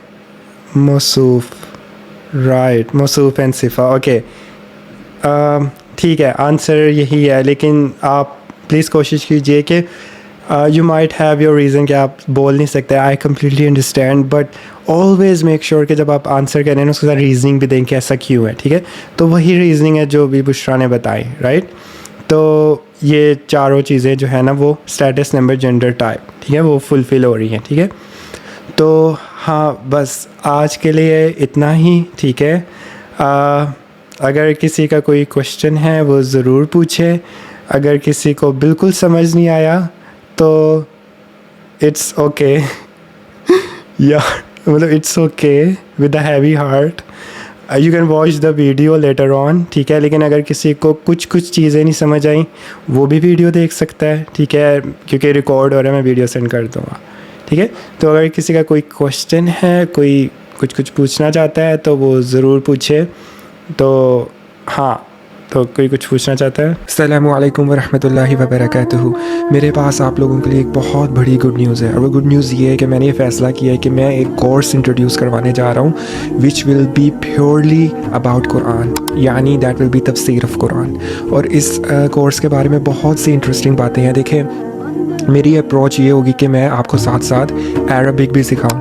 मौसूफ, राइट, मौसूफ एंड सिफ़ा, ओके। ठीक है, आंसर यही है। लेकिन आप प्लीज़ कोशिश कीजिए कि you might have your reason कि आप बोल नहीं सकते, I completely understand, but always make sure कि जब आप आंसर करें ना उसके साथ रीजनिंग भी दें कि ऐसा क्यों है, ठीक है। तो वही रीजनिंग है जो भी बुशरा ने बताई, राइट। तो ये चारों चीज़ें जो है ना वो स्टेटस, नंबर, जेंडर, टाइप, ठीक है, वो फुलफ़िल हो रही हैं, ठीक है। तो हाँ, बस आज के लिए इतना ही, ठीक है। अगर किसी का कोई क्वेश्चन है वो ज़रूर पूछे। अगर किसी को बिल्कुल समझ नहीं आया तो इट्स ओके या मतलब it's okay with a heavy heart, you can watch the video later on, ठीक है। लेकिन अगर किसी को कुछ चीज़ें नहीं समझ आई वो भी वीडियो देख सकता है, ठीक है, क्योंकि रिकॉर्ड हो रहा है, मैं वीडियो सेंड कर दूँगा, ठीक है। तो अगर किसी का कोई क्वेश्चन है, कोई कुछ पूछना चाहता है तो वो ज़रूर पूछे। तो हाँ, तो कोई कुछ पूछना चाहता है? अस्सलामु अलैकुम वरहमतुल्लाहि वबरकातुहू। मेरे पास आप लोगों के लिए एक बहुत बड़ी गुड न्यूज़ है, और वो गुड न्यूज़ ये है कि मैंने ये फ़ैसला किया है कि मैं एक कोर्स इंट्रोड्यूस करवाने जा रहा हूँ which will be purely about Quran, यानी दैट विल बी तफसीर ऑफ कुरान। और इस कोर्स के बारे में बहुत सी इंटरेस्टिंग बातें हैं। देखिए, मेरी अप्रोच ये होगी कि मैं आपको साथ साथ अरबिक भी सिखाऊं,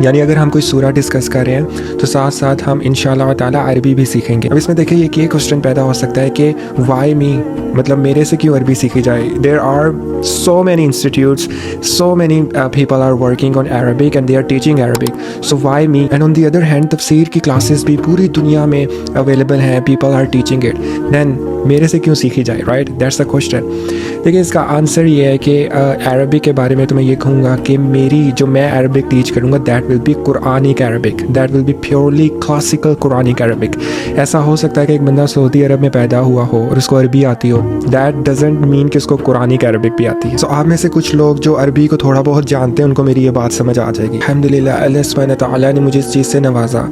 यानी अगर हम कोई सूरा डिस्कस कर रहे हैं तो साथ साथ हम इंशाअल्लाह ताला अरबी भी सीखेंगे। अब इसमें देखिए ये क्वेश्चन पैदा हो सकता है कि वाई मी, मतलब मेरे से क्यों अरबी सीखी जाए। There are so many institutes, so many people are working on Arabic and they are teaching Arabic, so why me. And on the other hand तफसीर की क्लासेस भी पूरी दुनिया में अवेलेबल हैं, people are teaching it, then मेरे से क्यों सीखी जाए, राइट, दैट्स द क्वेश्चन। देखिए इसका आंसर ये है कि अरबिक के बारे में तो मैं ये कहूँगा कि मेरी जो मैं अरबिक टीच करूँगा that will be Quranic Arabic, that will be purely classical Quranic Arabic. ऐसा हो सकता है कि एक बंदा सऊदी अरब में पैदा हुआ हो और उसको अरबी आती हो, दैट डजेंट मीन कि उसको कुरानिक अरबिक भी आती है। सो आप में से कुछ लोग जो अरबी को थोड़ा बहुत जानते हैं उनको मेरी ये बात समझ आ जाएगी। अल्हम्दुलिल्लाह, अल्लाह सुब्हानहू व तआला ने मुझे इस चीज़ से नवाजा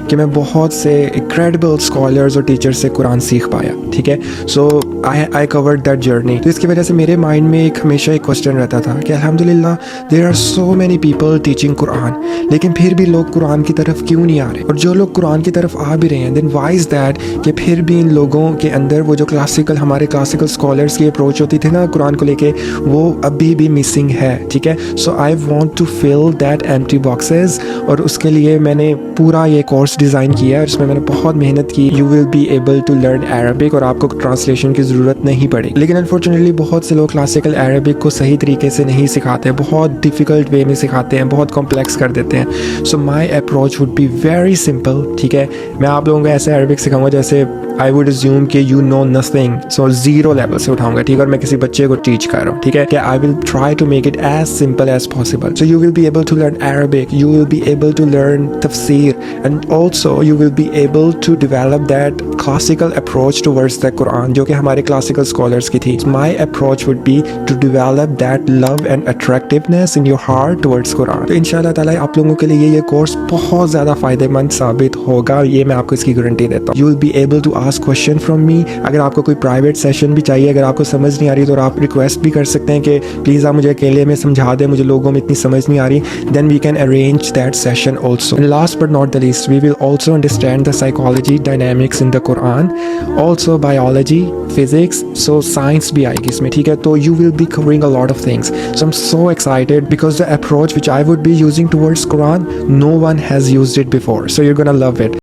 कि मैं बहुत से इनक्रेडिबल स्कॉलर्स और टीचर्स से कुरान सीख पाया, ठीक है। So I covered that journey. तो इसकी वजह से मेरे माइंड में एक हमेशा एक क्वेश्चन रहता था कि अल्हम्दुलिल्लाह there are so many people teaching Quran, लेकिन फिर भी लोग कुरान की तरफ क्यों नहीं आ रहे, और जो लोग कुरान की तरफ आ भी रहे हैं देन व्हाई इज़ दैट कि फिर भी इन लोगों के अंदर वो जो हमारे क्लासिकल स्कॉलर्स की अप्रोच होती थी ना कुरान को लेके, वो अभी भी मिसिंग है, ठीक है। So I want to fill that empty boxes, और उसके लिए मैंने पूरा ये कोर्स डिज़ाइन किया है, उसमें मैंने बहुत मेहनत की। You will be able to learn Arabic और आपको ट्रांसलेशन की ज़रूरत नहीं पड़ेगी। लेकिन अनफॉर्चुनेटली बहुत से लोग क्लासिकल अरबिक को सही तरीके से नहीं सिखाते, बहुत डिफ़िकल्ट वे में सिखाते हैं, बहुत कॉम्प्लेक्स कर देते हैं। So my approach would be very simple, ठीक है। मैं आप लोगों को ऐसे अरबिक सिखाऊंगा जैसे आई वुड अज्यूम कि you know nothing, so 0 level से उठाऊंगा, ठीक है, और मैं किसी बच्चे को टीच कर रहा हूँ, ठीक है, कि I will try to make it as simple as possible. So you will be able to learn Arabic, you will be able to learn tafsir, and also you will be able to develop that classical approach towards the Quran जो कि हमारे classical scholars की थी. My approach would be to develop that love and attractiveness in your heart towards Quran. तो इंशाल्लाह ताला आप लोगों के लिए ये कोर्स बहुत ज़्यादा फ़ायदेमंद साबित होगा, ये मैं आपको इसकी गारंटी देता हूँ. You will be able to ask question from me. अगर आपको कोई प्राइवेट सेशन भी चाहिए, अगर आपको समझ नहीं आ रही तो आप रिक्वेस्ट भी कर सकते हैं कि प्लीज़ आप मुझे अकेले में समझा दें, मुझे लोगों में इतनी समझ नहीं आ रही. Then we can arrange that session also. And last but not the least, we will also understand the psychology dynamics in the Quran, also biology, physics, so science भी आएगी इसमें, ठीक है. तो you will be covering a lot of things. So I'm so excited because the approach which I would be using towards Quran, no one has used it before. So you're gonna love it.